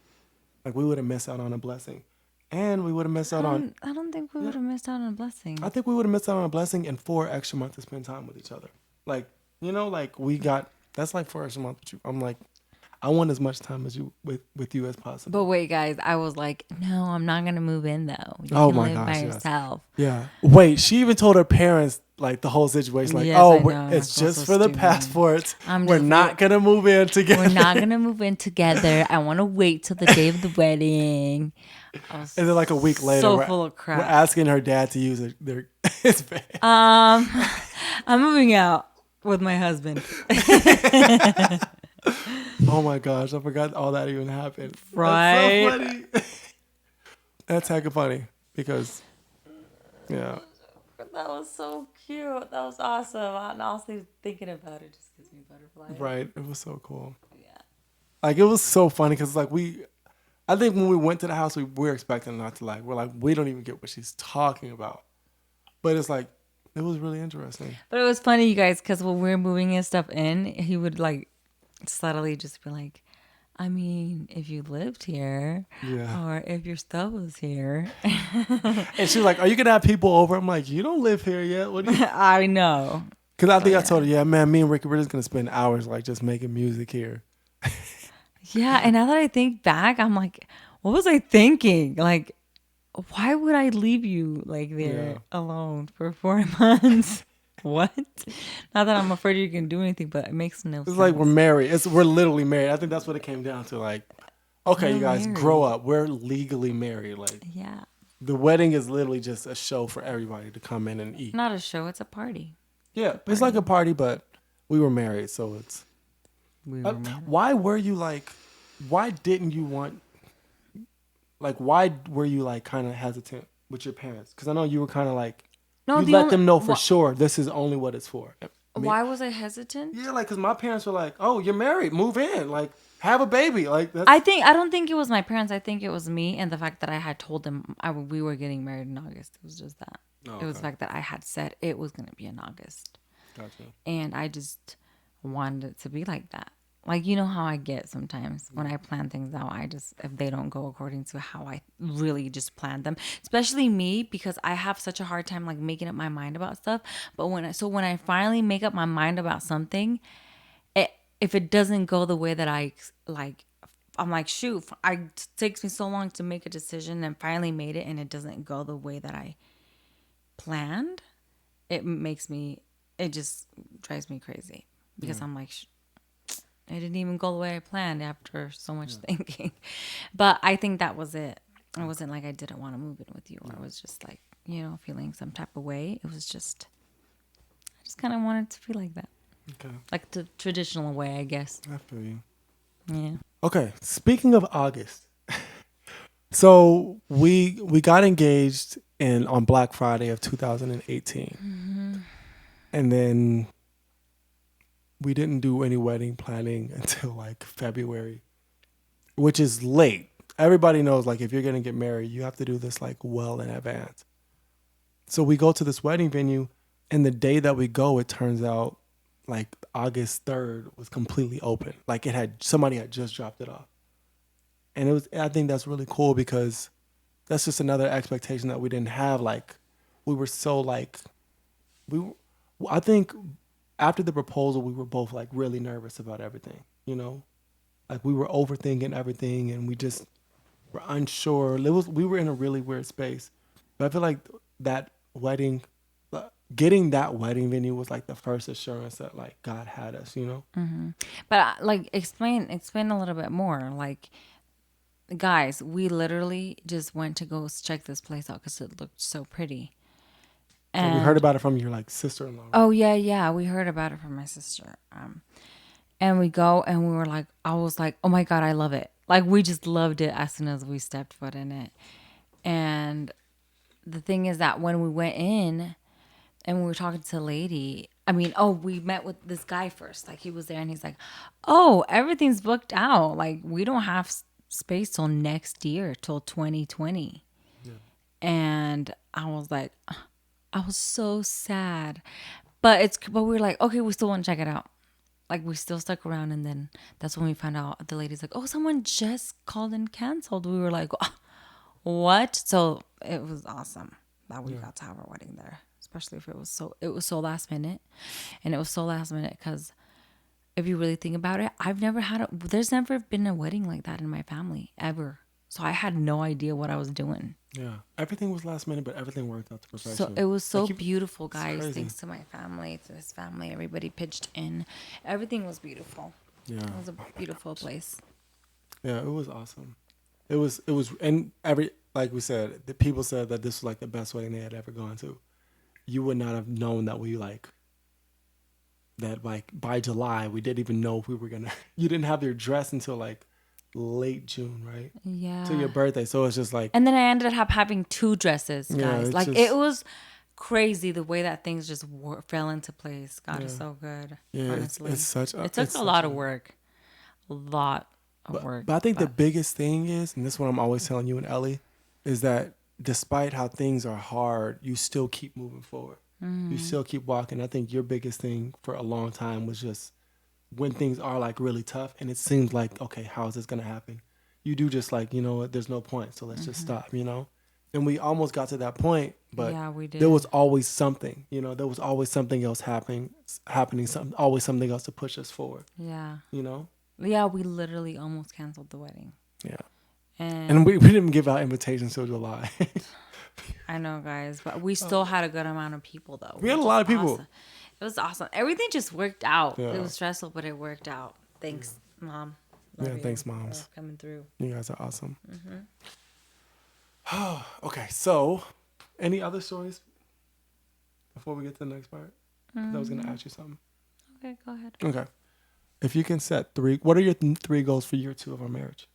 Like we would have missed out on a blessing. And we would have missed out on I don't think we would have missed out on a blessing. I think we would have missed out on a blessing and 4 extra months to spend time with each other. Like, like we got, that's like 4 extra months with you. I'm like, I want as much time as you with you as possible. But wait, guys, I was like, no, I'm not gonna move in though. You Oh can my live gosh, by yes. yourself. Yeah. Wait, she even told her parents like the whole situation. Like, Yes, I know. It's I feel just so for the stupid. passports. I'm We're just not gonna move in together. We're not gonna move in together. I want to wait till the day of the wedding. And then like a week later, so full of crap. we're asking her dad to use his van. I'm moving out with my husband. Oh my gosh, I forgot all that even happened. Right? That's so funny. That's hecka funny because, yeah. That was so cute. That was awesome. And honestly, thinking about it just gives me butterflies. Right. It was so cool. Yeah. Like it was so funny because like I think when we went to the house, we were expecting not to like, we're like, we don't even get what she's talking about. But it's like, it was really interesting. But it was funny, you guys, because when we were moving his stuff in, he would like subtly just be like, I mean, if you lived here, Yeah. or if your stuff was here. And she's like, are you going to have people over? I'm like, you don't live here yet. What do you? I know. Because I think I told her, yeah, man, me and Ricky, we're just going to spend hours like just making music here. Yeah, and now that I think back, I'm like, what was I thinking? Like, why would I leave you like there alone for 4 months? What? Not that I'm afraid you can do anything, but it makes no sense. It's like we're married. We're literally married. I think that's what it came down to. Like, okay, We're you guys, married. grow up. We're legally married. Like, Yeah. the wedding is literally just a show for everybody to come in and eat. Not a show, it's a party. Yeah, it's like a party, but we were married, so it's. We were married. Why were you like? Why didn't you want? Like, why were you like kind of hesitant with your parents? Because I know you were kind of like. No, you the let only- them know for sure this is only what it's for. I mean, Why was I hesitant? Yeah, like because my parents were like, "Oh, you're married, move in, like have a baby." Like that's, I don't think it was my parents. I think it was me and the fact that I had told them we were getting married in August. It was just that. Oh, It was the okay. fact that I had said it was going to be in August. Gotcha. And I just wanted it to be like that. Like, you know how I get sometimes when I plan things out, if they don't go according to how I really just planned them, especially me, because I have such a hard time like making up my mind about stuff. But when I finally make up my mind about something, if it doesn't go the way that I like, I'm like, shoot, it takes me so long to make a decision and finally made it. And it doesn't go the way that I planned. It just drives me crazy because I'm like, it didn't even go the way I planned after so much thinking. But I think that was it. It wasn't like I didn't want to move in with you, or I was just like, feeling some type of way. It was just, I just kind of wanted to feel like that. Okay. Like the traditional way, I guess. I feel you. Yeah. Okay, speaking of August, so we got engaged on Black Friday of 2018, and then we didn't do any wedding planning until like February, which is late. Everybody knows like if you're gonna get married, you have to do this like well in advance. So we go to this wedding venue, and the day that we go, it turns out like August 3rd was completely open. Like somebody had just dropped it off. And I think that's really cool because that's just another expectation that we didn't have. Like we were so like, I think after the proposal, we were both like really nervous about everything, like we were overthinking everything and we just were unsure. We were in a really weird space, But I feel like that wedding, getting that wedding venue was like the first assurance that like God had us, you know? But like, explain a little bit more. Like, guys, we literally just went to go check this place out because it looked so pretty. And we heard about it from your like sister-in-law. Right? Oh yeah, we heard about it from my sister. And we go and we were like, I was like, oh my God, I love it. Like, we just loved it as soon as we stepped foot in it. And the thing is that when we went in and we were talking to the lady, we met with this guy first. Like, he was there and he's like, oh, everything's booked out. Like, we don't have space till next year, till 2020. Yeah. And I was like, I was so sad. But we were like, okay, we still want to check it out. Like, we still stuck around, and then that's when we found out the lady's like, oh, someone just called and canceled. We were like, oh, what? So it was awesome that we got to have our wedding there, especially if it was so last minute. And it was so last minute because if you really think about it, there's never been a wedding like that in my family ever. So I had no idea what I was doing. Yeah. Everything was last minute, but everything worked out to perfection. So it was so beautiful, guys. Thanks to my family, to his family. Everybody pitched in. Everything was beautiful. Yeah. It was a beautiful place. Yeah, it was awesome. It was, and like we said, the people said that this was like the best wedding they had ever gone to. You would not have known that that by July, we didn't even know if we were you didn't have your dress until like late June, right? Yeah. To your birthday. So it's just like. And then I ended up having 2 dresses, guys. Yeah, like, it was crazy the way that things just fell into place. God is so good. Yeah, honestly. it took a lot of work. A lot of work. But I think the biggest thing is, and this is what I'm always telling you and Ellie, is that despite how things are hard, you still keep moving forward. You still keep walking. I think your biggest thing for a long time was just when things are like really tough and it seems like, okay, how is this going to happen? You do just like, you know what, there's no point. So let's just stop, you know? And we almost got to that point, but we did. There was always something, you know, there was always something else happening, always something else to push us forward. Yeah. You know? Yeah, we literally almost canceled the wedding. Yeah. And we didn't give out invitations till July. I know, guys, but we still had a good amount of people, though. We had a lot of people. Awesome. It was awesome. Everything just worked out. Yeah. It was stressful, but it worked out. Thanks, Mom. Love you. Thanks, moms. Coming through. You guys are awesome. Okay, so any other stories before we get to the next part? I was going to ask you something. Okay, go ahead. Okay. If you can set 3, what are your 3 goals for year 2 of our marriage?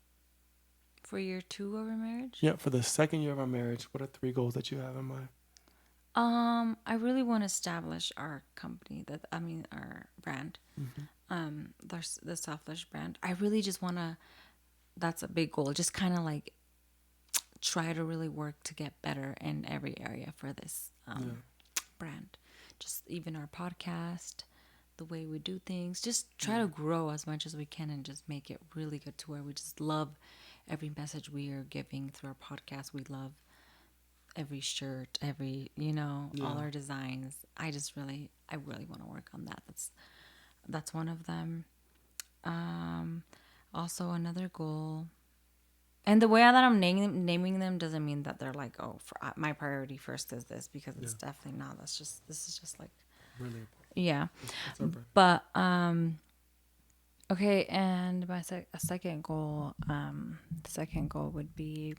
For year 2 of our marriage? Yeah, for the second year of our marriage, what are 3 goals that you have in mind? I really want to establish our company, our brand, the Selflish brand. I really just want to, that's a big goal, just kind of like try to really work to get better in every area for this brand. Just even our podcast, the way we do things, just try to grow as much as we can and just make it really good to where we just love every message we are giving through our podcast. We love every shirt, all our designs. I really want to work on that. That's one of them. Also another goal, and the way that I'm naming them doesn't mean that they're like, oh, my priority first is this, because it's definitely not. This is just like really important. Yeah. But okay, and my second goal would be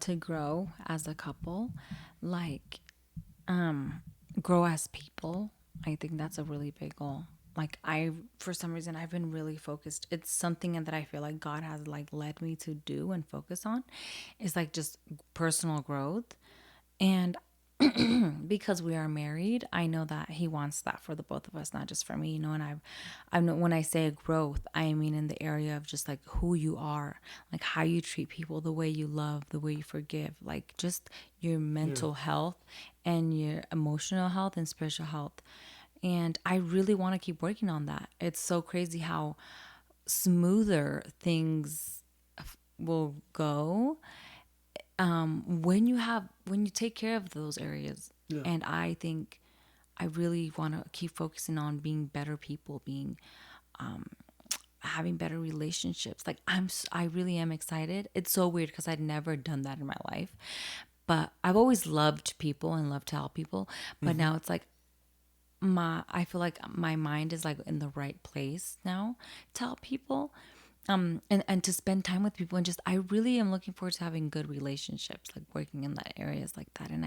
to grow as a couple, like grow as people. I think that's a really big goal. Like, for some reason, I've been really focused. It's something that I feel like God has like led me to do and focus on. It's like just personal growth. And because we are married, I know that he wants that for the both of us, not just for me, and I know when I say growth, I mean in the area of just like who you are, like how you treat people, the way you love, the way you forgive, like just your mental health and your emotional health and spiritual health. And I really want to keep working on that. It's so crazy how smoother things will go when you take care of those areas. And I think I really want to keep focusing on being better people, being having better relationships. Like I really am excited. It's so weird because I'd never done that in my life, But I've always loved people and loved to help people. But now it's like I feel like my mind is like in the right place now to help people. And to spend time with people, and just I really am looking forward to having good relationships, like working in that areas like that. And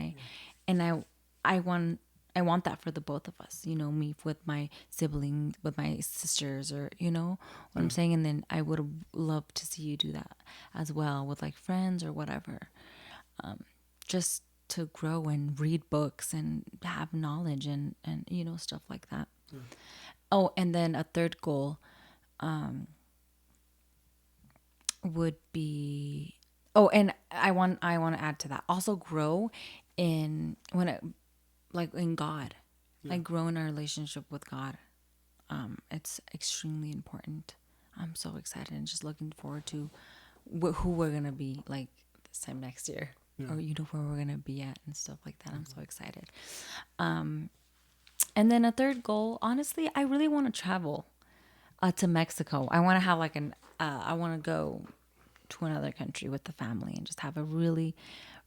I want that for the both of us, me with my siblings, with my sisters, or what I'm saying. And then I would love to see you do that as well with like friends or whatever, just to grow and read books and have knowledge and stuff like that. Oh, and then a third goal would be, and I want to add to that, also grow in in God, like grow in our relationship with God. It's extremely important. I'm so excited and just looking forward to who we're gonna be like this time next year, or where we're gonna be at and stuff like that. I'm so excited. And then a third goal, honestly, I really want to travel to Mexico. I want to have like I want to go to another country with the family and just have a really,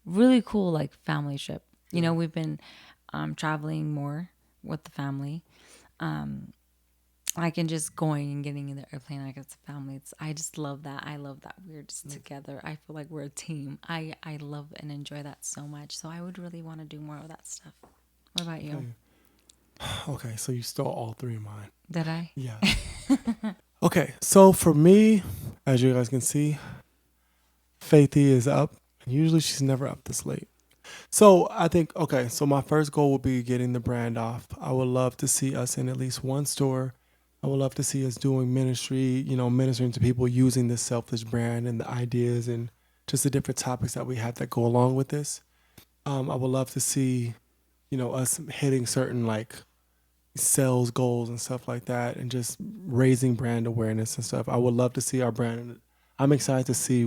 really cool like family trip. We've been traveling more with the family. Like, and just going and getting in the airplane like it's a family. I just love that. I love that we're just together. I feel like we're a team. I love and enjoy that so much. So I would really want to do more of that stuff. What about you? Okay, so you stole all three of mine. Did I? Yeah. Okay, so for me, as you guys can see, Faithy is up. Usually she's never up this late. So I think, so my first goal will be getting the brand off. I would love to see us in at least one store. I would love to see us doing ministry, ministering to people using this Selflish brand and the ideas and just the different topics that we have that go along with this. I would love to see, us hitting certain like sales goals and stuff like that, and just raising brand awareness and stuff. I would love to see our brand. I'm excited to see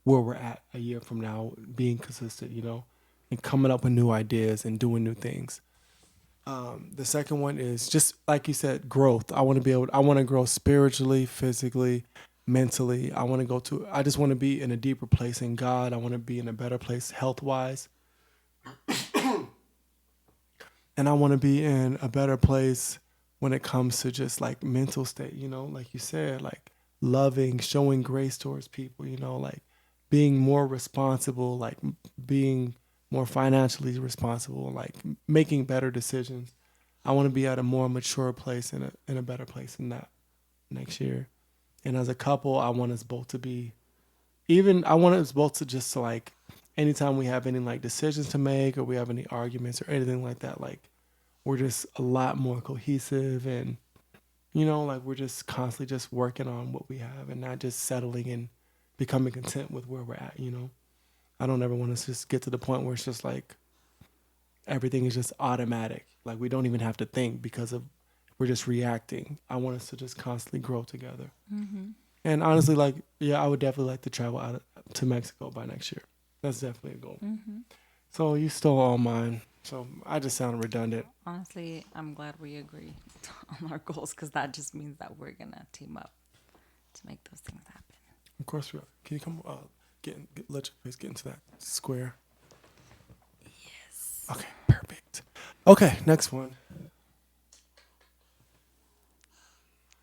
where we're at a year from now, being consistent, and coming up with new ideas and doing new things. The second one is just like you said, growth. I want to grow spiritually, physically, mentally. I just want to be in a deeper place in God. I want to be in a better place health wise. And I want to be in a better place when it comes to just like mental state, like you said, like loving, showing grace towards people, like being more responsible, like being more financially responsible, like making better decisions. I want to be at a more mature place in a better place than that next year. And as a couple, I want us both to just like anytime we have any like decisions to make or we have any arguments or anything like that, like we're just a lot more cohesive and like we're just constantly just working on what we have and not just settling and becoming content with where we're at. I don't ever want to just get to the point where it's just like everything is just automatic, like we don't even have to think because we're just reacting. I want us to just constantly grow together. And honestly, like, I would definitely like to travel to Mexico by next year. That's definitely a goal. So you stole all mine. So I just sound redundant. Honestly, I'm glad we agree on our goals, because that just means that we're going to team up to make those things happen. Of course we are. Can you come let your face get into that square? Yes. Okay, perfect. Okay, next one.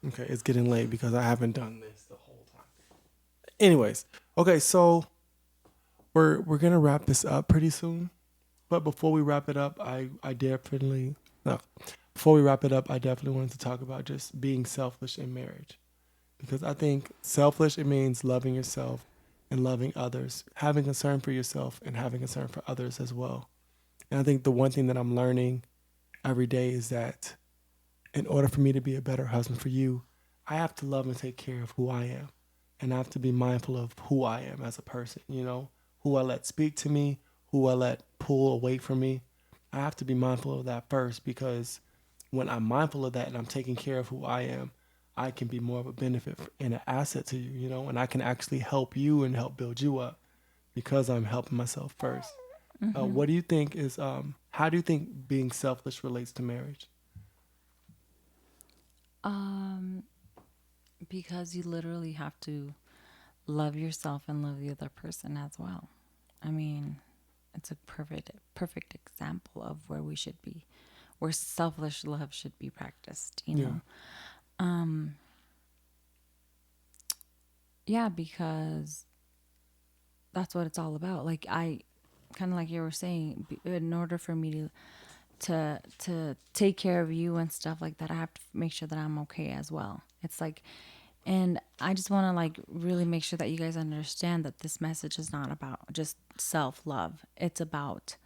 Okay, it's getting late because I haven't done this the whole time. Anyways, okay, so we're gonna wrap this up pretty soon. But before we wrap it up, I definitely wanted to talk about just being selfish in marriage. Because I think selfish, it means loving yourself and loving others, having concern for yourself and having concern for others as well. And I think the one thing that I'm learning every day is that in order for me to be a better husband for you, I have to love and take care of who I am. And I have to be mindful of who I am as a person, who I let speak to me, who I let pull away from me. I have to be mindful of that first, because when I'm mindful of that and I'm taking care of who I am, I can be more of a benefit and an asset to you, and I can actually help you and help build you up because I'm helping myself first. What do you think how do you think being selfish relates to marriage? Because you literally have to love yourself and love the other person as well. I mean, it's a perfect example of where we should be, where selfish love should be practiced, you know. Yeah, because that's what it's all about. Like, I kind of, like you were saying, in order for me to take care of you and stuff like that, I have to make sure that I'm okay as well. It's like, and I just want to like really make sure that you guys understand that this message is not about just self-love. It's about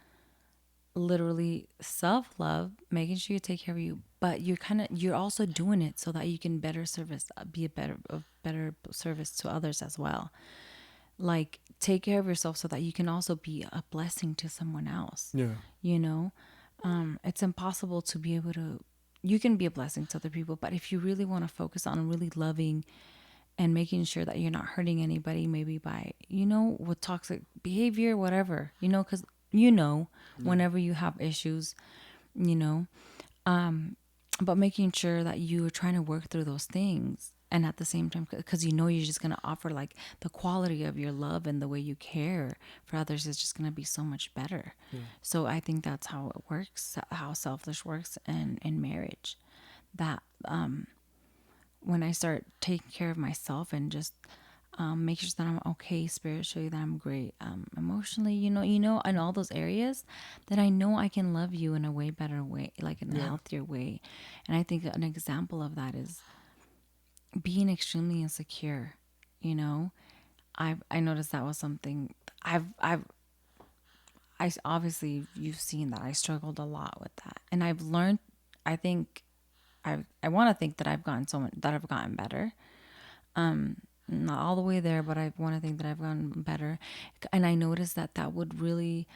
literally self-love, making sure you take care of you, but you're also doing it so that you can better service, be a better service to others as well. Like, take care of yourself so that you can also be a blessing to someone else. Yeah. You know, it's impossible to be able to, you can be a blessing to other people, but if you really want to focus on really loving and making sure that you're not hurting anybody, maybe by, you know, with toxic behavior, whatever, you know, because, you know, whenever you have issues, you know, but making sure that you're trying to work through those things. And at the same time, because you know you're just going to offer like the quality of your love and the way you care for others is just going to be so much better. So I think that's how it works, how selfish works in marriage. That when I start taking care of myself and just make sure that I'm okay spiritually, that I'm great emotionally, you know, in all those areas, that I know I can love you in a way better way, like in a healthier way. And I think an example of that is being extremely insecure. You know, I noticed that was something I obviously, you've seen that I struggled a lot with that, and I've learned. I think I want to think that I've gotten better. Not all the way there, but I want to think that I've gotten better. And I noticed that would really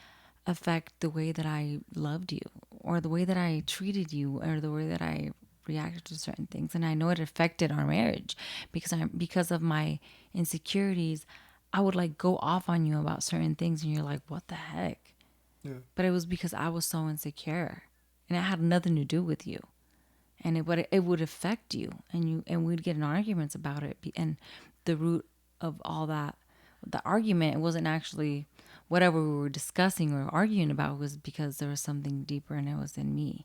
affect the way that I loved you, or the way that I treated you, or the way that I reacted to certain things. And I know it affected our marriage because of my insecurities. I would like go off on you about certain things, and you're like, what the heck? Yeah. But it was because I was so insecure, and it had nothing to do with you. And it would affect you, and we'd get in arguments about it. And the root of all that, the argument, it wasn't actually whatever we were discussing or arguing about, was because there was something deeper, and it was in me,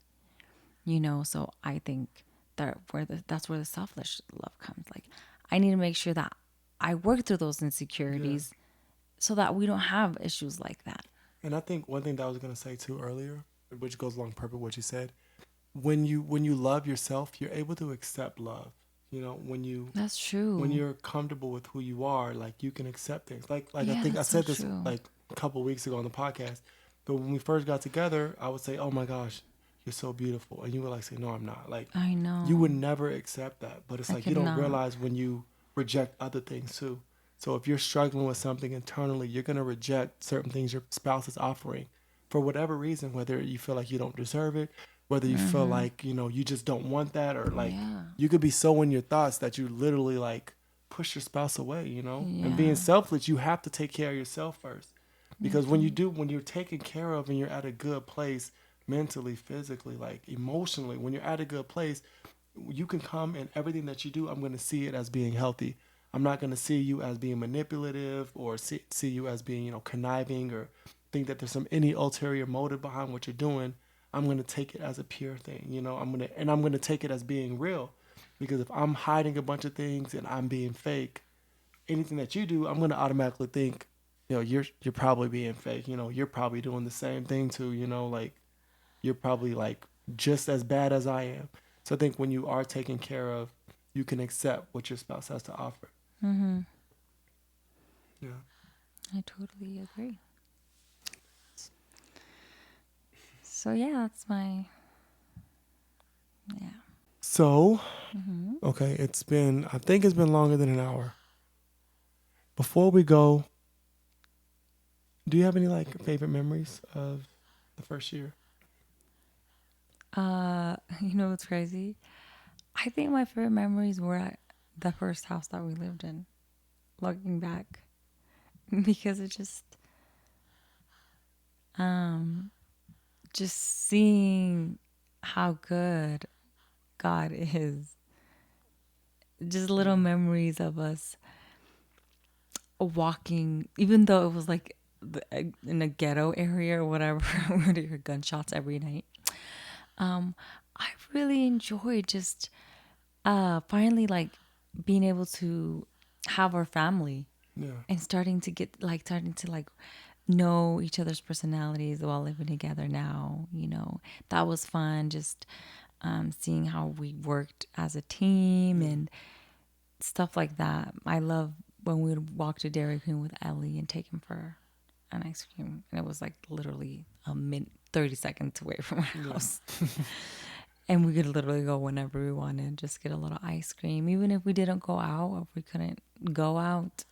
you know. So I think that's where the selfish love comes. Like, I need to make sure that I work through those insecurities, so that we don't have issues like that. And I think one thing that I was going to say too earlier, which goes along perfect with what you said, when you love yourself, you're able to accept love. You know, that's true. When you're comfortable with who you are, like, you can accept things. Like I think I said this like a couple of weeks ago on the podcast. But when we first got together, I would say, "Oh my gosh, you're so beautiful," and you would like say, "No, I'm not." Like, I know you would never accept that. But it's like you don't realize when you reject other things too. So if you're struggling with something internally, you're gonna reject certain things your spouse is offering for whatever reason, whether you feel like you don't deserve it, whether you feel like, you know, you just don't want that, or like you could be so in your thoughts that you literally like push your spouse away, you know. And being selfless, you have to take care of yourself first, because when you're taken care of and you're at a good place mentally, physically, like emotionally, when you're at a good place, you can come, and everything that you do, I'm going to see it as being healthy. I'm not going to see you as being manipulative, or see you as being, you know, conniving, or think that there's any ulterior motive behind what you're doing. I'm going to take it as a pure thing, you know. I'm going to take it as being real, because if I'm hiding a bunch of things and I'm being fake, anything that you do, I'm going to automatically think, you know, you're probably being fake. You know, you're probably doing the same thing too, you know, like you're probably like just as bad as I am. So I think when you are taken care of, you can accept what your spouse has to offer. Yeah. I totally agree. So yeah, that's my, So, okay, I think it's been longer than an hour. Before we go, do you have any like favorite memories of the first year? You know what's crazy? I think my favorite memories were at the first house that we lived in, looking back, because it just seeing how good God is. Just little memories of us walking, even though it was like in a ghetto area or whatever, where you hear gunshots every night. I really enjoyed just finally like being able to have our family and starting to know each other's personalities while living together now. That was fun. Just seeing how we worked as a team and stuff like that. I love when we would walk to Dairy Queen with Ellie and take him for an ice cream, and it was like literally 30 seconds away from our house. And we could literally go whenever we wanted, just get a little ice cream. Even if we didn't go out, if we couldn't go out,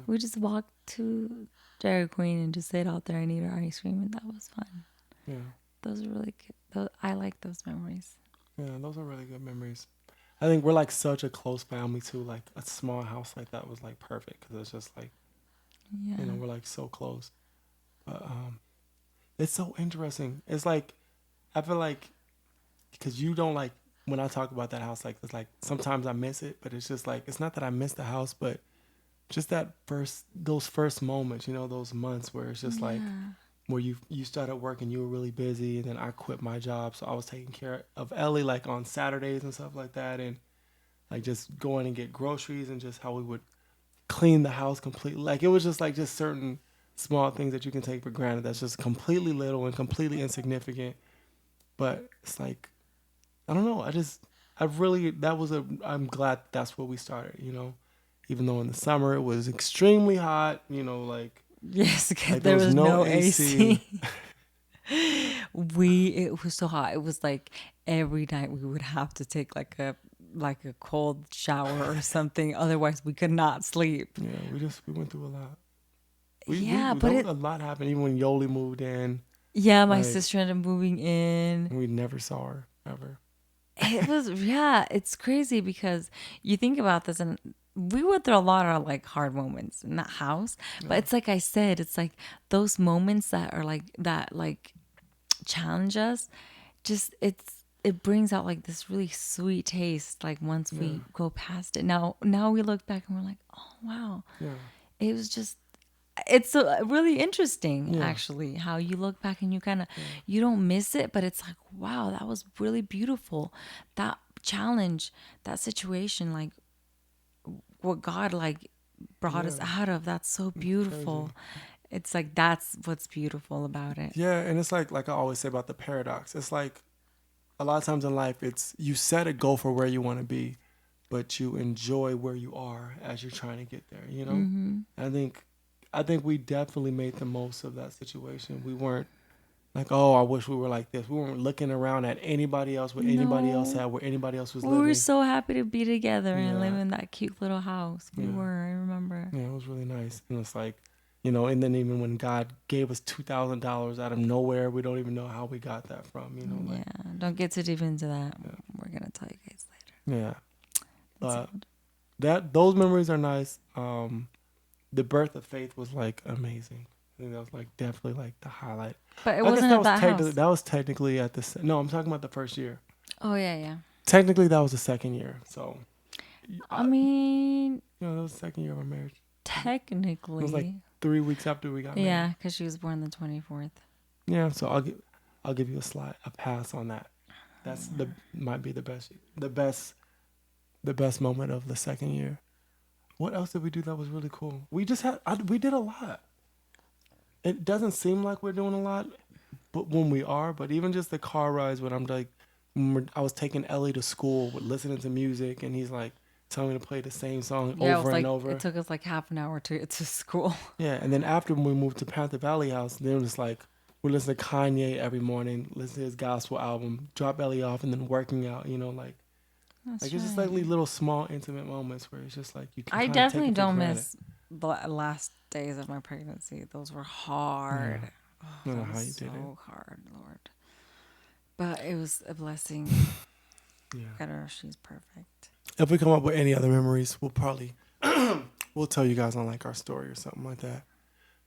we just walked to Dairy Queen and just sit out there and eat our ice cream, and that was fun. Yeah, those are really good. I like those memories. Yeah, those are really good memories. I think we're like such a close family too. Like a small house like that was like perfect because it's just like, we're like so close. But it's so interesting. It's like I feel like because you don't like when I talk about that house, like it's like sometimes I miss it, but it's just like it's not that I miss the house, but just those first moments, those months where it's just like where you started working, you were really busy, and then I quit my job, so I was taking care of Ellie like on Saturdays and stuff like that, and like just going and get groceries and just how we would clean the house completely. Like it was just like just certain small things that you can take for granted that's just completely little and completely insignificant, but it's like I don't know. I'm glad that's where we started, even though in the summer it was extremely hot, like. Yes, like there was no AC. It was so hot. It was like every night we would have to take like a cold shower or something. Otherwise we could not sleep. Yeah, we went through a lot. A lot happened even when Yoli moved in. Yeah, my sister ended up moving in. We never saw her ever. It was, it's crazy because you think about this and we went through a lot of like hard moments in that house. But it's like I said, it's like those moments that are like challenge us. Just it brings out like this really sweet taste. Like once we go past it, now we look back and we're like, oh wow, it was just. It's really interesting, actually, how you look back and you kind of, you don't miss it, but it's like, wow, that was really beautiful. That challenge, that situation, like what God like brought us out of, that's so beautiful. It's like, that's what's beautiful about it. Yeah. And it's like I always say about the paradox. It's like a lot of times in life, you set a goal for where you want to be, but you enjoy where you are as you're trying to get there, Mm-hmm. I think we definitely made the most of that situation. We weren't like, oh, I wish we were like this. We weren't looking around at anybody else, what anybody else had, where anybody else was living. We were so happy to be together and live in that cute little house. We were, I remember. Yeah, it was really nice. And it's like, and then even when God gave us $2,000 out of nowhere, we don't even know how we got that from, Don't get too deep into that. Yeah. We're going to tell you guys later. Yeah. But those memories are nice. The birth of Faith was like amazing. I think that was like definitely like the highlight. But it wasn't at that house. That was technically at the. No, I'm talking about the first year. Oh yeah. Technically, that was the second year. So. I mean. that was the second year of our marriage. Technically. It was like 3 weeks after we got married. Yeah, because she was born the 24th. Yeah, so I'll give you a pass on that. That's might be the best moment of the second year. What else did we do that was really cool? We did a lot. It doesn't seem like we're doing a lot, but when we are, but even just the car rides when I'm like, I was taking Ellie to school with listening to music and he's like telling me to play the same song over and over. It took us like half an hour to get to school. Yeah, and then after we moved to Panther Valley House, then it was like, we listen to Kanye every morning, listen to his gospel album, drop Ellie off, and then working out, like. That's like, it's just like little small intimate moments where it's just like you can. I definitely don't miss the last days of my pregnancy. Those were hard. Yeah. I don't know how you did it. So hard, Lord. But it was a blessing. Got her. She's perfect. If we come up with any other memories, we'll probably we'll tell you guys on like our story or something like that.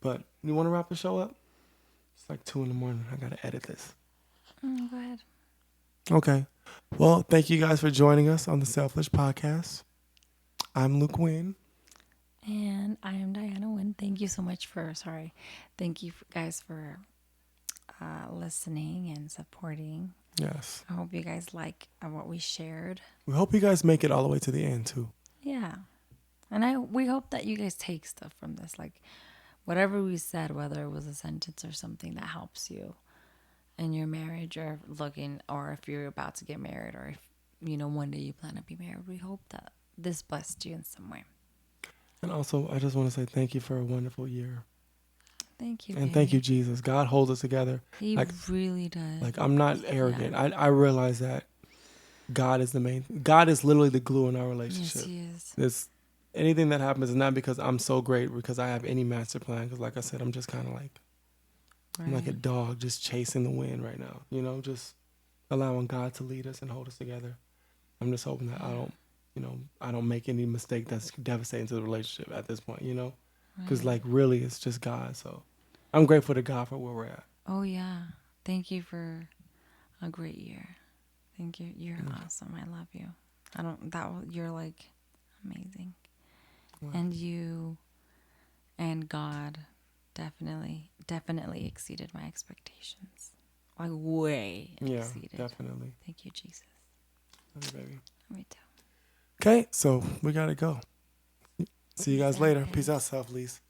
But you want to wrap the show up? It's like 2 a.m. I gotta edit this. Go ahead. Okay. Well, thank you guys for joining us on the Selflish Podcast. I'm Luke Wynn. And I am Dayana Wynn. Thank you so much Thank you guys for listening and supporting. Yes. I hope you guys like what we shared. We hope you guys make it all the way to the end too. Yeah. And we hope that you guys take stuff from this. Like whatever we said, whether it was a sentence or something that helps you in your marriage or if you're about to get married or if, one day you plan to be married, we hope that this blessed you in some way. And also, I just want to say thank you for a wonderful year. Thank you. And baby. thank you, Jesus. God holds us together. He really does. Like, I'm not arrogant. Yeah. I realize that God is God is literally the glue in our relationship. Yes, He is. Anything that happens is not because I'm so great, because I have any master plan. Because like I said, I'm just kind of like, I'm like a dog just chasing the wind right now. Just allowing God to lead us and hold us together. I'm just hoping that I don't make any mistake that's devastating to the relationship at this point, because like really it's just God. So I'm grateful to God for where we're at. Oh yeah. Thank you for a great year. Thank you. You're awesome. I love you. You're like amazing. Wow. And you and God definitely exceeded my expectations. Like way exceeded. Yeah, definitely. Thank you, Jesus. Love you, baby. Me too. Okay, so we gotta go. See you guys later. Peace out, Selflish.